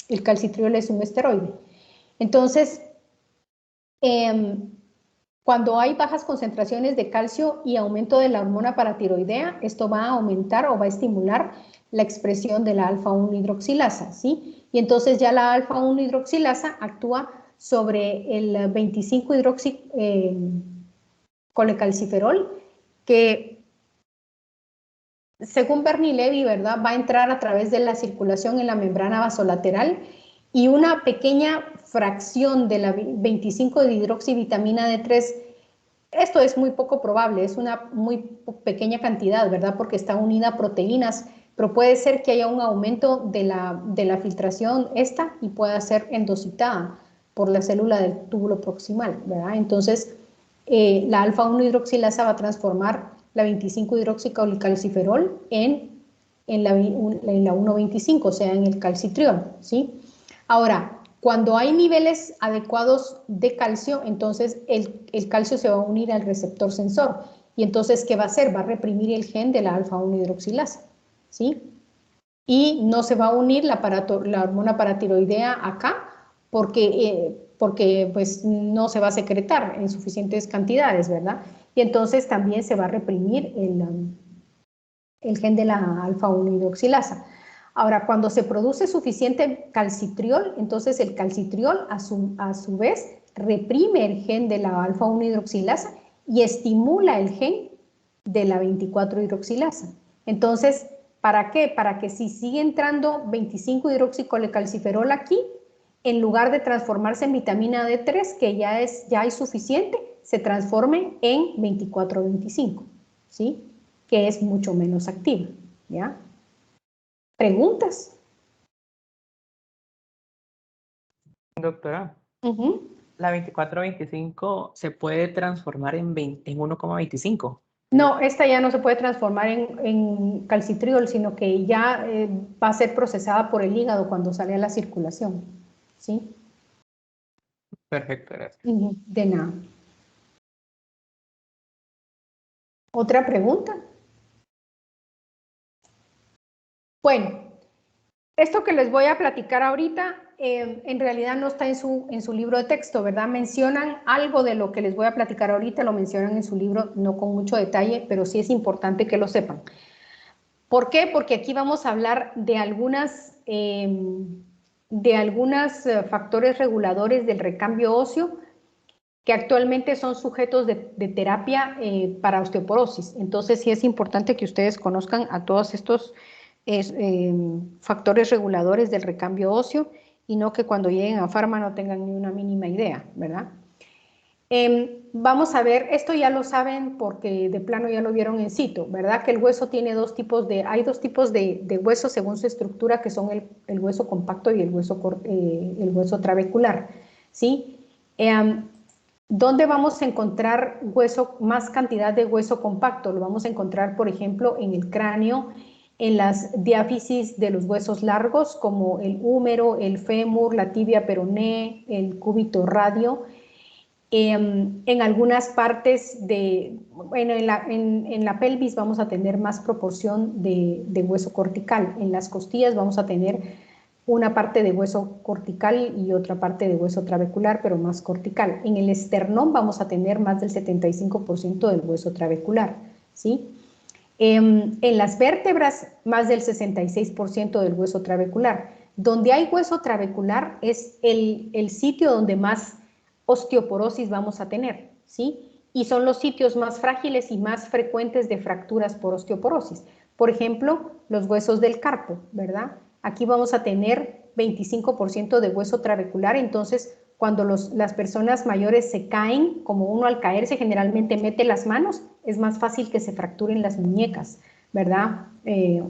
el calcitriol es un esteroide. Entonces, cuando hay bajas concentraciones de calcio y aumento de la hormona paratiroidea, esto va a aumentar o va a estimular la expresión de la alfa-1 hidroxilasa, ¿sí? Y entonces ya la alfa-1 hidroxilasa actúa sobre el 25-hidroxicolecalciferol, que según Bernie Levy, ¿verdad?, va a entrar a través de la circulación en la membrana vasolateral, y una pequeña fracción de la 25-hidroxivitamina D3, esto es muy poco probable, es una muy pequeña cantidad, ¿verdad?, porque está unida a proteínas, pero puede ser que haya un aumento de la filtración esta y pueda ser endocitada por la célula del túbulo proximal, ¿verdad? Entonces, la alfa-1 hidroxilasa va a transformar la 25-hidroxicalciferol en la 1,25, o sea, en el calcitriol, ¿sí? Ahora, cuando hay niveles adecuados de calcio, entonces el calcio se va a unir al receptor sensor. Y entonces, ¿qué va a hacer? Va a reprimir el gen de la alfa-1 hidroxilasa, ¿sí? Y no se va a unir la hormona paratiroidea acá porque pues, no se va a secretar en suficientes cantidades, ¿verdad? Y entonces también se va a reprimir el gen de la alfa-1 hidroxilasa. Ahora, cuando se produce suficiente calcitriol, entonces el calcitriol a su vez reprime el gen de la alfa-1 hidroxilasa y estimula el gen de la 24-hidroxilasa. Entonces, ¿para qué? Para que si sigue entrando 25-hidroxicolecalciferol aquí, en lugar de transformarse en vitamina D3, que ya hay suficiente, se transforme en 24-25, ¿sí? Que es mucho menos activa, ¿ya? ¿Preguntas? Doctora, la 24-25 se puede transformar en 1,25. No, esta ya no se puede transformar en calcitriol, sino que ya va a ser procesada por el hígado cuando sale a la circulación, ¿sí? Perfecto, gracias. De nada. ¿Otra pregunta? Bueno, esto que les voy a platicar ahorita, en realidad no está en su libro de texto, ¿verdad? Mencionan algo de lo que les voy a platicar ahorita, lo mencionan en su libro, no con mucho detalle, pero sí es importante que lo sepan. ¿Por qué? Porque aquí vamos a hablar de algunos factores reguladores del recambio óseo que actualmente son sujetos de terapia para osteoporosis. Entonces sí es importante que ustedes conozcan a todos estos factores reguladores del recambio óseo y no que cuando lleguen a Pharma no tengan ni una mínima idea, ¿verdad? Vamos a ver, esto ya lo saben porque de plano ya lo vieron en situ, ¿verdad? Que el hueso tiene hay dos tipos de hueso según su estructura, que son el hueso compacto y el hueso trabecular, ¿sí? ¿Dónde vamos a encontrar más cantidad de hueso compacto? Lo vamos a encontrar, por ejemplo, en el cráneo, en las diáfisis de los huesos largos, como el húmero, el fémur, la tibia peroné, el cúbito radio. En algunas partes en la pelvis vamos a tener más proporción de hueso cortical. En las costillas vamos a tener una parte de hueso cortical y otra parte de hueso trabecular, pero más cortical. En el esternón vamos a tener más del 75% del hueso trabecular, ¿sí? En las vértebras, más del 66% del hueso trabecular. Donde hay hueso trabecular es el sitio donde más osteoporosis vamos a tener, ¿sí? Y son los sitios más frágiles y más frecuentes de fracturas por osteoporosis. Por ejemplo, los huesos del carpo, ¿verdad? Aquí vamos a tener 25% de hueso trabecular. Entonces, cuando las personas mayores se caen, como uno al caerse generalmente mete las manos, es más fácil que se fracturen las muñecas, ¿verdad?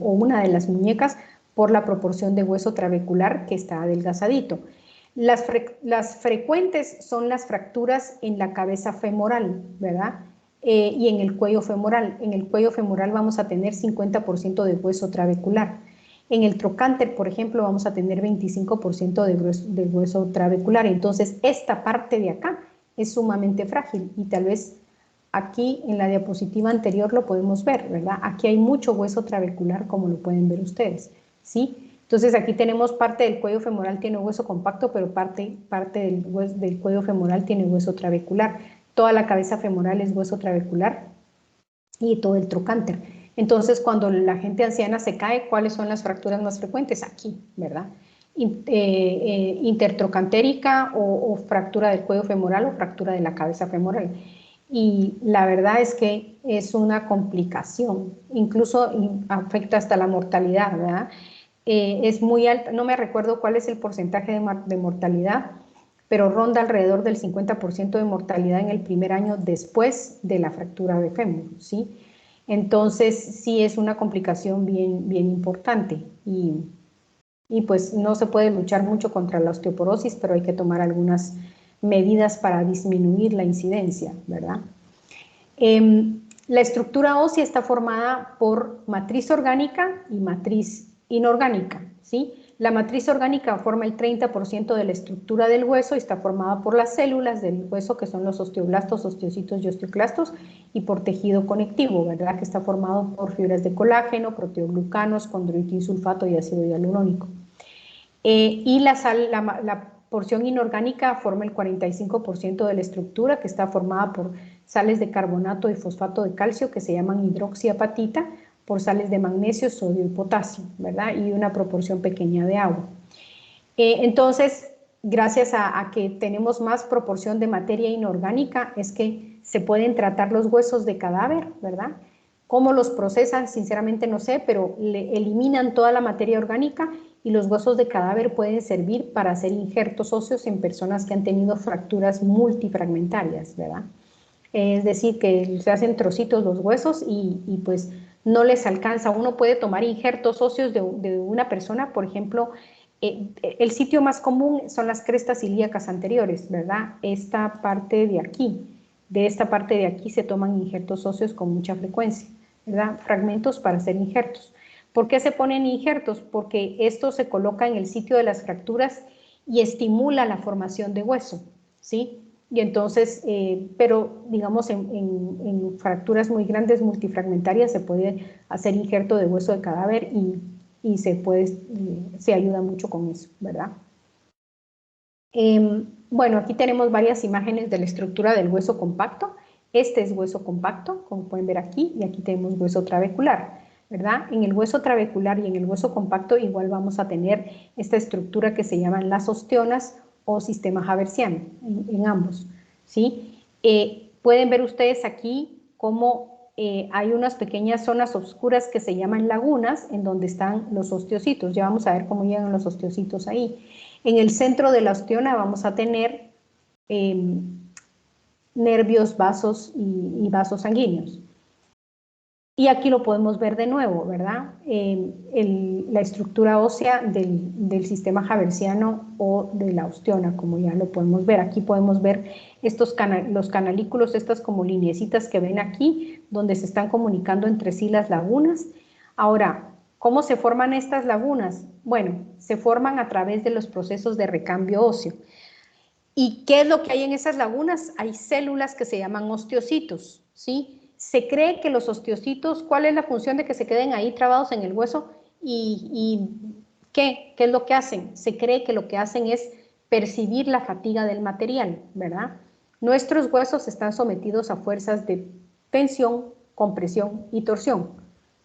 O una de las muñecas por la proporción de hueso trabecular que está adelgazadito. Las frecuentes son las fracturas en la cabeza femoral, ¿verdad? Y en el cuello femoral. En el cuello femoral vamos a tener 50% de hueso trabecular. En el trocánter, por ejemplo, vamos a tener 25% de hueso trabecular. Entonces, esta parte de acá es sumamente frágil y tal vez aquí en la diapositiva anterior lo podemos ver, ¿verdad? Aquí hay mucho hueso trabecular, como lo pueden ver ustedes, ¿sí? Entonces, aquí tenemos parte del cuello femoral tiene hueso compacto, pero parte del cuello femoral tiene hueso trabecular. Toda la cabeza femoral es hueso trabecular y todo el trocánter. Entonces, cuando la gente anciana se cae, ¿cuáles son las fracturas más frecuentes? Aquí, ¿verdad? Intertrocantérica o fractura del cuello femoral o fractura de la cabeza femoral. Y la verdad es que es una complicación, incluso afecta hasta la mortalidad, ¿verdad? Es muy alta, no me recuerdo cuál es el porcentaje de mortalidad, pero ronda alrededor del 50% de mortalidad en el primer año después de la fractura de fémur, ¿sí? Entonces, sí es una complicación bien importante y pues no se puede luchar mucho contra la osteoporosis, pero hay que tomar algunas medidas para disminuir la incidencia, ¿verdad? La estructura ósea está formada por matriz orgánica y matriz inorgánica, ¿sí? La matriz orgánica forma el 30% de la estructura del hueso y está formada por las células del hueso, que son los osteoblastos, osteocitos y osteoclastos, y por tejido conectivo, ¿verdad? Que está formado por fibras de colágeno, proteoglucanos, condroitin sulfato y ácido hialurónico. Y la porción inorgánica forma el 45% de la estructura, que está formada por sales de carbonato y fosfato de calcio, que se llaman hidroxiapatita, por sales de magnesio, sodio y potasio, ¿verdad? Y una proporción pequeña de agua. Entonces, gracias a que tenemos más proporción de materia inorgánica, es que se pueden tratar los huesos de cadáver, ¿verdad? ¿Cómo los procesan? Sinceramente no sé, pero eliminan toda la materia orgánica y los huesos de cadáver pueden servir para hacer injertos óseos en personas que han tenido fracturas multifragmentarias, ¿verdad? Es decir, que se hacen trocitos los huesos y pues no les alcanza. Uno puede tomar injertos óseos de una persona, por ejemplo, el sitio más común son las crestas ilíacas anteriores, ¿verdad? Esta parte de aquí, de esta parte de aquí se toman injertos óseos con mucha frecuencia, ¿verdad? Fragmentos para hacer injertos. ¿Por qué se ponen injertos? Porque esto se coloca en el sitio de las fracturas y estimula la formación de hueso, ¿sí? Y entonces, pero digamos en fracturas muy grandes multifragmentarias se puede hacer injerto de hueso de cadáver y se ayuda mucho con eso, ¿verdad? Bueno, aquí tenemos varias imágenes de la estructura del hueso compacto. Este es hueso compacto, como pueden ver aquí, y aquí tenemos hueso trabecular, ¿verdad? En el hueso trabecular y en el hueso compacto igual vamos a tener esta estructura que se llaman las osteonas o sistema haversiano en ambos, ¿sí? Pueden ver ustedes aquí cómo hay unas pequeñas zonas oscuras que se llaman lagunas en donde están los osteocitos. Ya vamos a ver cómo llegan los osteocitos ahí. En el centro de la osteona vamos a tener nervios, vasos y vasos sanguíneos. Y aquí lo podemos ver de nuevo, ¿verdad? La estructura ósea del sistema haversiano o de la osteona, como ya lo podemos ver. Aquí podemos ver los canalículos, estas como lineecitas que ven aquí, donde se están comunicando entre sí las lagunas. Ahora, ¿cómo se forman estas lagunas? Bueno, se forman a través de los procesos de recambio óseo. ¿Y qué es lo que hay en esas lagunas? Hay células que se llaman osteocitos, ¿sí? Se cree que los osteocitos, ¿cuál es la función de que se queden ahí trabados en el hueso? ¿Y qué es lo que hacen? Se cree que lo que hacen es percibir la fatiga del material, ¿verdad? Nuestros huesos están sometidos a fuerzas de tensión, compresión y torsión.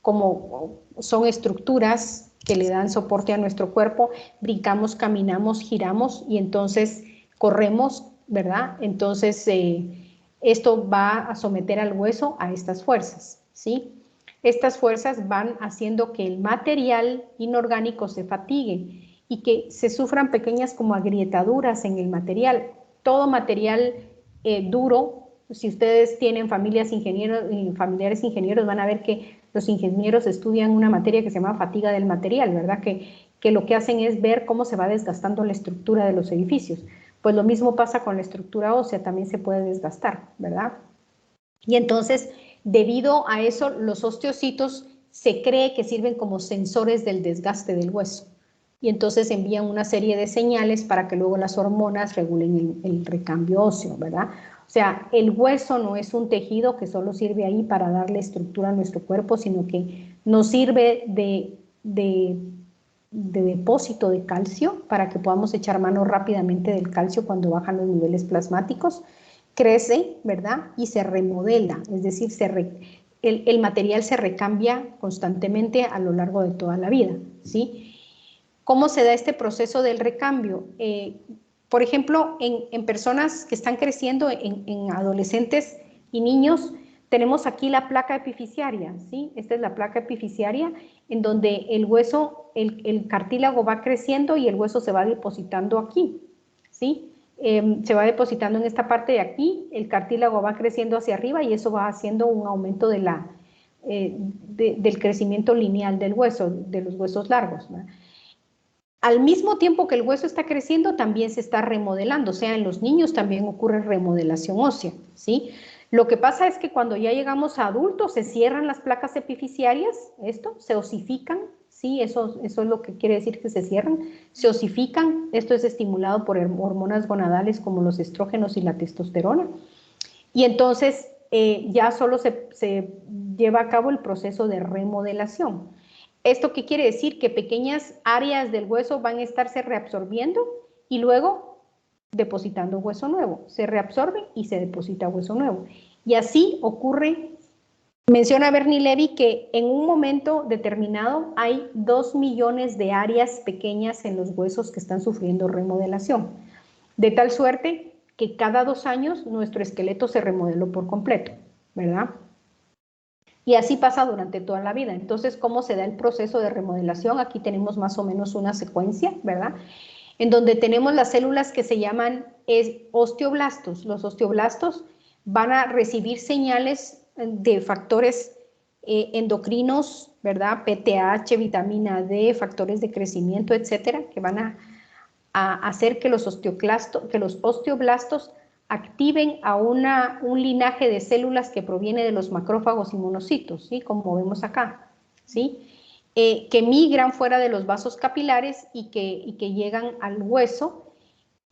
Como son estructuras que le dan soporte a nuestro cuerpo, brincamos, caminamos, giramos y entonces corremos, ¿verdad? Entonces, esto va a someter al hueso a estas fuerzas, ¿sí? Estas fuerzas van haciendo que el material inorgánico se fatigue y que se sufran pequeñas como agrietaduras en el material. Todo material duro, si ustedes tienen familiares ingenieros, van a ver que los ingenieros estudian una materia que se llama fatiga del material, ¿verdad? Que lo que hacen es ver cómo se va desgastando la estructura de los edificios. Pues lo mismo pasa con la estructura ósea, también se puede desgastar, ¿verdad? Y entonces, debido a eso, los osteocitos se cree que sirven como sensores del desgaste del hueso. Y entonces envían una serie de señales para que luego las hormonas regulen el recambio óseo, ¿verdad? O sea, el hueso no es un tejido que solo sirve ahí para darle estructura a nuestro cuerpo, sino que nos sirve de depósito de calcio para que podamos echar mano rápidamente del calcio cuando bajan los niveles plasmáticos. Crece, ¿verdad? Y se remodela, es decir, el material se recambia constantemente a lo largo de toda la vida, ¿sí? ¿Cómo se da este proceso del recambio? Por ejemplo, en personas que están creciendo, en adolescentes y niños, tenemos aquí la placa epifisiaria, ¿sí? Esta es la placa epifisiaria en donde el hueso, el cartílago va creciendo y el hueso se va depositando aquí, ¿sí? Se va depositando en esta parte de aquí, el cartílago va creciendo hacia arriba y eso va haciendo un aumento del crecimiento lineal del hueso, de los huesos largos, ¿verdad? Al mismo tiempo que el hueso está creciendo, también se está remodelando, o sea, en los niños también ocurre remodelación ósea, ¿sí? Lo que pasa es que cuando ya llegamos a adultos, se cierran las placas epifisiarias, se osifican, ¿sí? Eso es lo que quiere decir que se cierran, se osifican, esto es estimulado por hormonas gonadales como los estrógenos y la testosterona, y entonces ya solo se lleva a cabo el proceso de remodelación. ¿Esto qué quiere decir? Que pequeñas áreas del hueso van a estarse reabsorbiendo y luego depositando hueso nuevo. Se reabsorbe y se deposita hueso nuevo. Y así ocurre, menciona Bernie Levy que en un momento determinado hay 2 millones de áreas pequeñas en los huesos que están sufriendo remodelación. De tal suerte que cada 2 años nuestro esqueleto se remodeló por completo, ¿verdad? Y así pasa durante toda la vida. Entonces, ¿cómo se da el proceso de remodelación? Aquí tenemos más o menos una secuencia, ¿verdad? En donde tenemos las células que se llaman osteoblastos. Los osteoblastos van a recibir señales de factores endocrinos, ¿verdad? PTH, vitamina D, factores de crecimiento, etcétera, que van a hacer que los osteoblastos activen a un linaje de células que proviene de los macrófagos y monocitos, ¿sí? Como vemos acá, ¿sí? Que migran fuera de los vasos capilares y que llegan al hueso.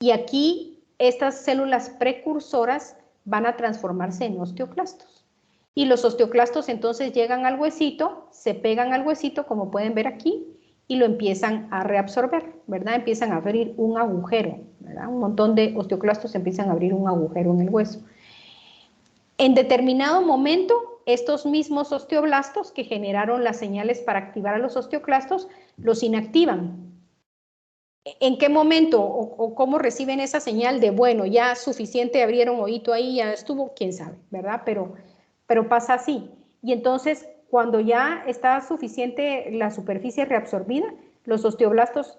Y aquí estas células precursoras van a transformarse en osteoclastos. Y los osteoclastos entonces llegan al huesito, se pegan al huesito, como pueden ver aquí, y lo empiezan a reabsorber, ¿verdad? Empiezan a abrir un agujero, ¿verdad? Un montón de osteoclastos empiezan a abrir un agujero en el hueso. En determinado momento, estos mismos osteoblastos que generaron las señales para activar a los osteoclastos, los inactivan. ¿En qué momento o cómo reciben esa señal de, bueno, ya suficiente, abrieron oído ahí, ya estuvo, quién sabe, ¿verdad? Pero pasa así. Y entonces, cuando ya está suficiente la superficie reabsorbida, los osteoclastos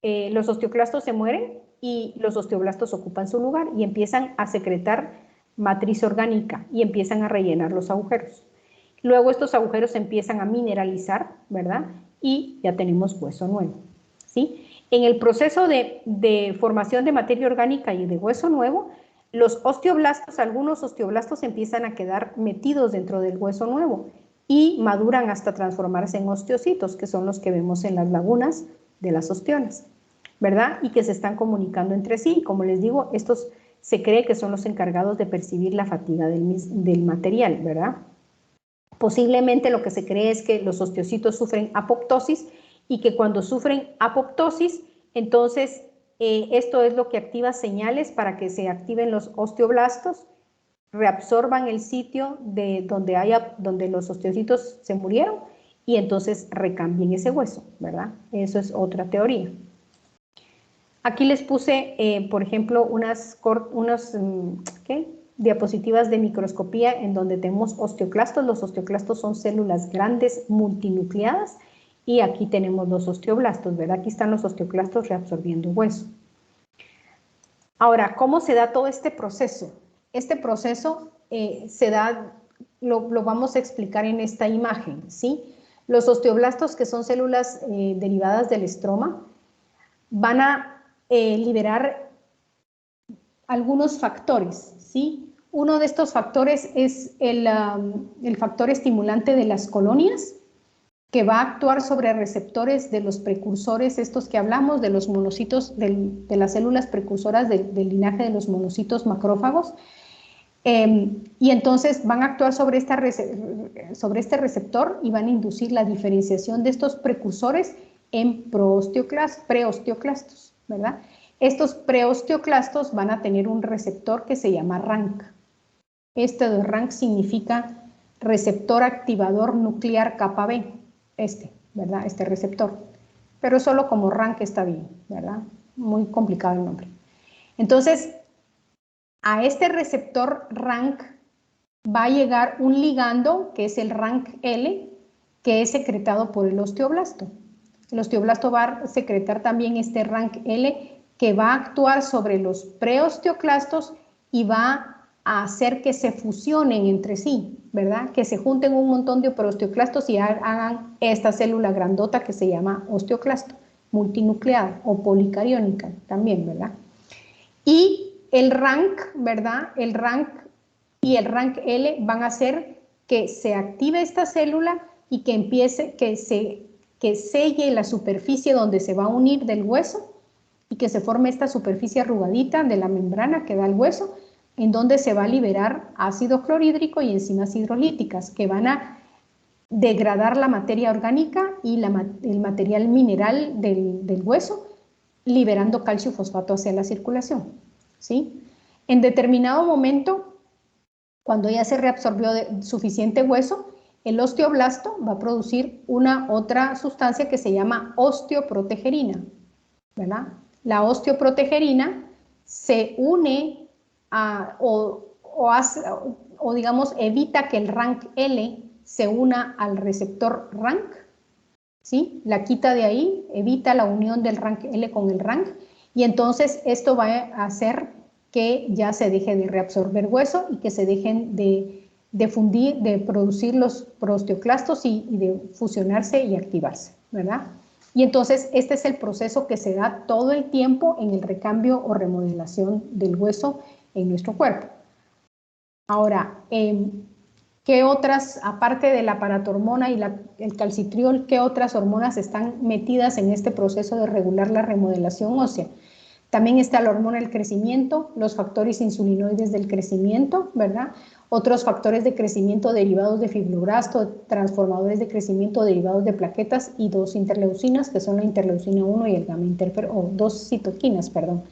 se mueren y los osteoblastos ocupan su lugar y empiezan a secretar matriz orgánica y empiezan a rellenar los agujeros. Luego estos agujeros empiezan a mineralizar, ¿verdad? Y ya tenemos hueso nuevo, ¿sí? En el proceso de formación de materia orgánica y de hueso nuevo, los osteoblastos, algunos osteoblastos empiezan a quedar metidos dentro del hueso nuevo y maduran hasta transformarse en osteocitos, que son los que vemos en las lagunas de las ostiones, ¿verdad? Y que se están comunicando entre sí. Y como les digo, estos se cree que son los encargados de percibir la fatiga del material, ¿verdad? Posiblemente lo que se cree es que los osteocitos sufren apoptosis y que cuando sufren apoptosis, entonces esto es lo que activa señales para que se activen los osteoblastos, reabsorban el sitio de donde los osteocitos se murieron y entonces recambien ese hueso, ¿verdad? Eso es otra teoría. Aquí les puse, por ejemplo, unas diapositivas de microscopía en donde tenemos osteoclastos. Los osteoclastos son células grandes multinucleadas Y aquí tenemos los osteoblastos, ¿verdad? Aquí están los osteoclastos reabsorbiendo hueso. Ahora, ¿cómo se da todo este proceso? Este proceso se da, lo vamos a explicar en esta imagen, ¿sí? Los osteoblastos, que son células derivadas del estroma, van a liberar algunos factores, ¿sí? Uno de estos factores es el factor estimulante de las colonias, que va a actuar sobre receptores de los precursores, estos que hablamos, de los monocitos, de las células precursoras del linaje de los monocitos macrófagos, y entonces van a actuar sobre este receptor y van a inducir la diferenciación de estos precursores en preosteoclastos, ¿verdad? Estos preosteoclastos van a tener un receptor que se llama RANK. Este de RANK significa receptor activador nuclear capa B. ¿Verdad? Este receptor. Pero solo como RANK está bien, ¿verdad? Muy complicado el nombre. Entonces, a este receptor RANK va a llegar un ligando, que es el RANK-L, que es secretado por el osteoblasto. El osteoblasto va a secretar también este RANK-L, que va a actuar sobre los preosteoclastos y va a hacer que se fusionen entre sí, ¿verdad? Que se junten un montón de preosteoclastos y hagan esta célula grandota que se llama osteoclasto, multinucleada o policariónica también, ¿verdad? Y el RANK, ¿verdad? El RANK y el RANK-L van a hacer que se active esta célula y que empiece, que selle la superficie donde se va a unir del hueso y que se forme esta superficie arrugadita de la membrana que da el hueso, en donde se va a liberar ácido clorhídrico y enzimas hidrolíticas que van a degradar la materia orgánica y el material mineral del hueso, liberando calcio fosfato hacia la circulación, ¿sí? En determinado momento, cuando ya se reabsorbió suficiente hueso, el osteoblasto va a producir otra sustancia que se llama osteoprotegerina, ¿verdad? La osteoprotegerina se une o digamos evita que el RANK-L se una al receptor RANK, ¿sí? La quita de ahí, evita la unión del RANK-L con el RANK, y entonces esto va a hacer que ya se deje de reabsorber hueso y que se dejen de fundir, de producir los prosteoclastos y de fusionarse y activarse, ¿verdad? Y entonces este es el proceso que se da todo el tiempo en el recambio o remodelación del hueso en nuestro cuerpo. Ahora, ¿qué otras, aparte de la paratormona y el calcitriol, qué otras hormonas están metidas en este proceso de regular la remodelación ósea? También está la hormona del crecimiento, los factores insulinoides del crecimiento, ¿verdad? Otros factores de crecimiento derivados de fibroblasto, transformadores de crecimiento derivados de plaquetas y dos interleucinas, que son la interleucina 1 y el gamma interferón, o dos citoquinas, perdón,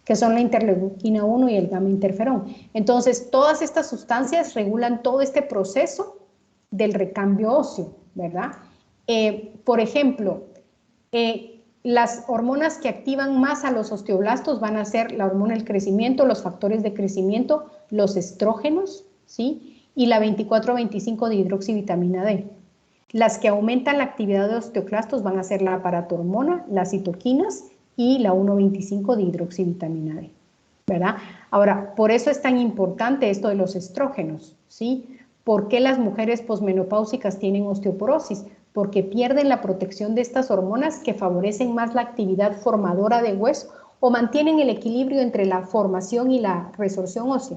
que son la interleucina 1 y el gamma interferón. Entonces, todas estas sustancias regulan todo este proceso del recambio óseo, ¿verdad? Por ejemplo, las hormonas que activan más a los osteoblastos van a ser la hormona del crecimiento, los factores de crecimiento, los estrógenos, ¿sí? Y la 24-25 de hidroxivitamina D. Las que aumentan la actividad de osteoclastos van a ser la paratormona, las citoquinas y la 1,25 de hidroxivitamina D, ¿verdad? Ahora, por eso es tan importante esto de los estrógenos, ¿sí? ¿Por qué las mujeres posmenopáusicas tienen osteoporosis? Porque pierden la protección de estas hormonas que favorecen más la actividad formadora de hueso o mantienen el equilibrio entre la formación y la resorción ósea.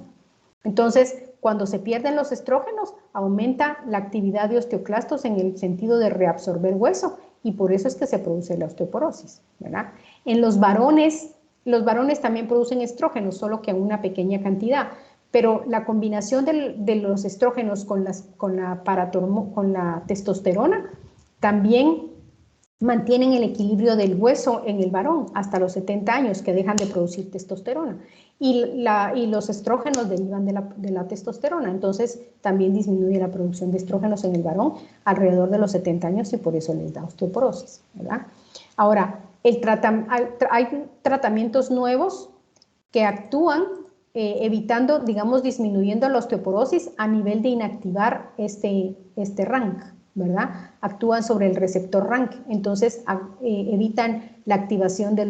Entonces, cuando se pierden los estrógenos, aumenta la actividad de osteoclastos en el sentido de reabsorber hueso y por eso es que se produce la osteoporosis, ¿verdad? En los varones también producen estrógenos, solo que en una pequeña cantidad, pero la combinación de los estrógenos con la testosterona también mantienen el equilibrio del hueso en el varón hasta los 70 años, que dejan de producir testosterona. Y los estrógenos derivan de la testosterona, entonces también disminuye la producción de estrógenos en el varón alrededor de los 70 años y por eso les da osteoporosis, ¿verdad? Ahora, hay tratamientos nuevos que actúan evitando, digamos, disminuyendo la osteoporosis a nivel de inactivar este RANK, ¿verdad? Actúan sobre el receptor RANK, entonces evitan la activación de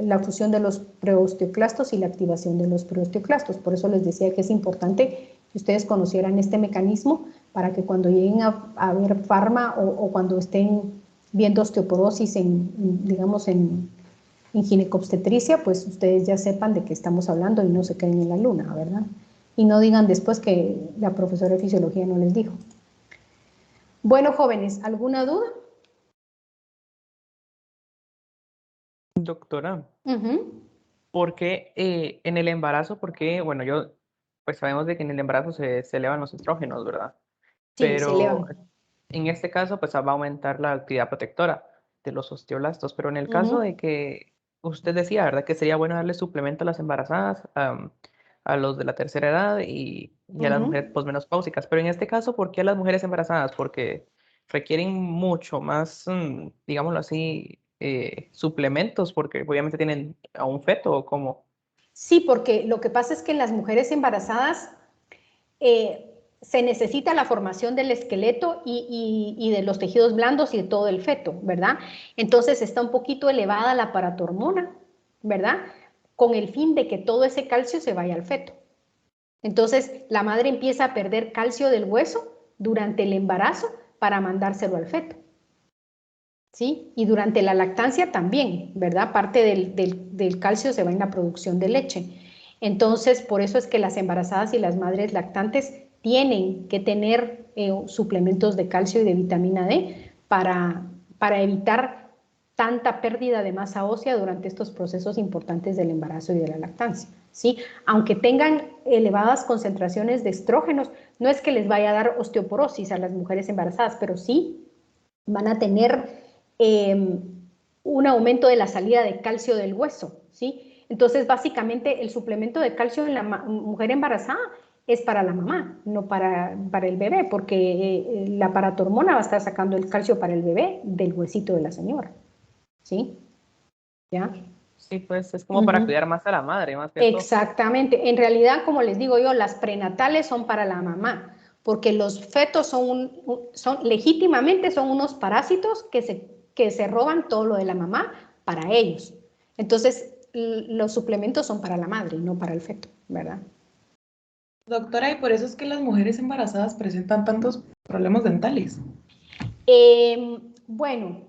la fusión de los preosteoclastos y la activación de los preosteoclastos. Por eso les decía que es importante que ustedes conocieran este mecanismo para que cuando lleguen a ver farma o cuando estén viendo osteoporosis digamos en ginecobstetricia, pues ustedes ya sepan de qué estamos hablando y no se queden en la luna, ¿verdad? Y no digan después que la profesora de fisiología no les dijo. Bueno, jóvenes, ¿alguna duda? Doctora, ¿por qué en el embarazo? Porque, bueno, pues sabemos de que en el embarazo se elevan los estrógenos, ¿verdad? Sí, se Pero elevan. en este caso, pues va a aumentar la actividad protectora de los osteoblastos. Pero en el caso de que usted decía, ¿verdad? Que sería bueno darle suplemento a las embarazadas, a los de la tercera edad y a las mujeres posmenopáusicas. Pero en este caso, ¿por qué a las mujeres embarazadas? Porque requieren mucho más, digámoslo así, suplementos, porque obviamente tienen a un feto o como. Sí, porque lo que pasa es que en las mujeres embarazadas se necesita la formación del esqueleto y de los tejidos blandos y de todo el feto, ¿verdad? Entonces está un poquito elevada la paratormona, ¿verdad? Con el fin de que todo ese calcio se vaya al feto. Entonces la madre empieza a perder calcio del hueso durante el embarazo para mandárselo al feto. ¿Sí? Y durante la lactancia también, ¿verdad? Parte del calcio se va en la producción de leche. Entonces, por eso es que las embarazadas y las madres lactantes tienen que tener suplementos de calcio y de vitamina D para evitar tanta pérdida de masa ósea durante estos procesos importantes del embarazo y de la lactancia, ¿sí? Aunque tengan elevadas concentraciones de estrógenos, no es que les vaya a dar osteoporosis a las mujeres embarazadas, pero sí van a tener un aumento de la salida de calcio del hueso, ¿sí? Entonces, básicamente, el suplemento de calcio en la mujer embarazada es para la mamá, no para el bebé, porque la paratormona va a estar sacando el calcio para el bebé del huesito de la señora, ¿sí? ¿Ya? Sí, pues es como para cuidar más a la madre, más que todo. Exactamente. En realidad, como les digo yo, las prenatales son para la mamá, porque los fetos son legítimamente son unos parásitos que se roban todo lo de la mamá para ellos. Entonces, los suplementos son para la madre y no para el feto, ¿verdad? Doctora, y por eso es que las mujeres embarazadas presentan tantos problemas dentales. Bueno,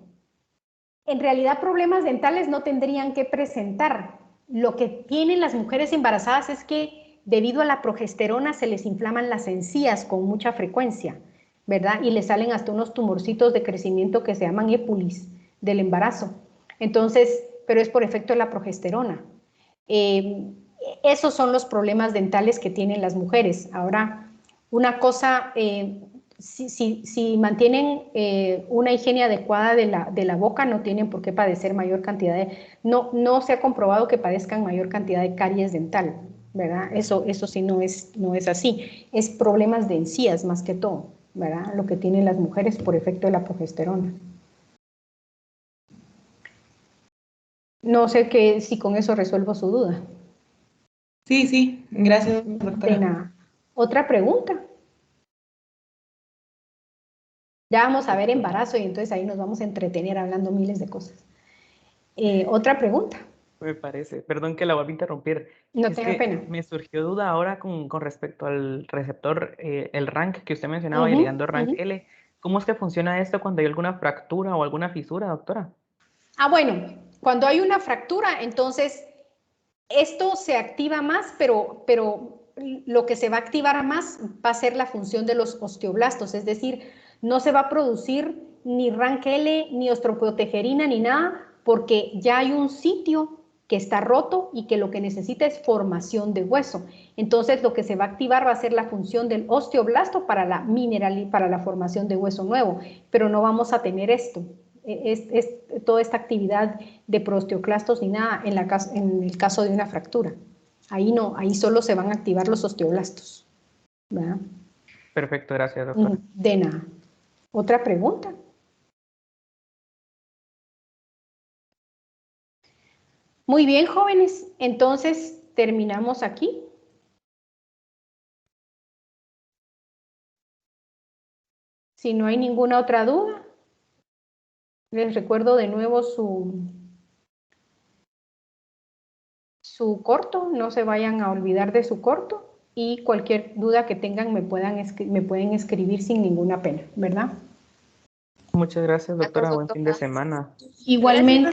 en realidad problemas dentales no tendrían que presentar. Lo que tienen las mujeres embarazadas es que debido a la progesterona se les inflaman las encías con mucha frecuencia, ¿verdad? Y les salen hasta unos tumorcitos de crecimiento que se llaman épulis del embarazo. Entonces, pero es por efecto de la progesterona. Esos son los problemas dentales que tienen las mujeres. Ahora, una cosa, si mantienen una higiene adecuada de la boca, no tienen por qué padecer mayor cantidad no se ha comprobado que padezcan mayor cantidad de caries dental, ¿verdad? Eso sí no es así. Es problemas de encías más que todo, ¿verdad? Lo que tienen las mujeres por efecto de la progesterona. No sé si con eso resuelvo su duda. Sí, gracias, De doctora. nada. ¿Otra pregunta? Ya vamos a ver embarazo y entonces ahí nos vamos a entretener hablando miles de cosas. ¿Otra pregunta? Me parece. Perdón que la vuelva a interrumpir. No Es tenga que pena. me surgió duda ahora con respecto al receptor, el RANK que usted mencionaba y el ligando RANK-L. ¿Cómo es que funciona esto cuando hay alguna fractura o alguna fisura, doctora? Bueno, cuando hay una fractura, entonces esto se activa más, pero lo que se va a activar más va a ser la función de los osteoblastos, es decir, no se va a producir ni RANK-L, ni ostroprotegerina, ni nada, porque ya hay un sitio que está roto y que lo que necesita es formación de hueso. Entonces, lo que se va a activar va a ser la función del osteoblasto para para la formación de hueso nuevo, pero no vamos a tener esto. Toda esta actividad de prosteoclastos ni nada en el caso de una fractura. Ahí no, ahí solo se van a activar los osteoblastos, ¿verdad? Perfecto, gracias, doctora. De nada. ¿Otra pregunta? Muy bien, jóvenes. Entonces, terminamos aquí. Si no hay ninguna otra duda, les recuerdo de nuevo su corto, no se vayan a olvidar de su corto y cualquier duda que tengan me pueden escribir sin ninguna pena, ¿verdad? Muchas gracias, Datos, doctora. Buen fin de doctora. semana. Igualmente,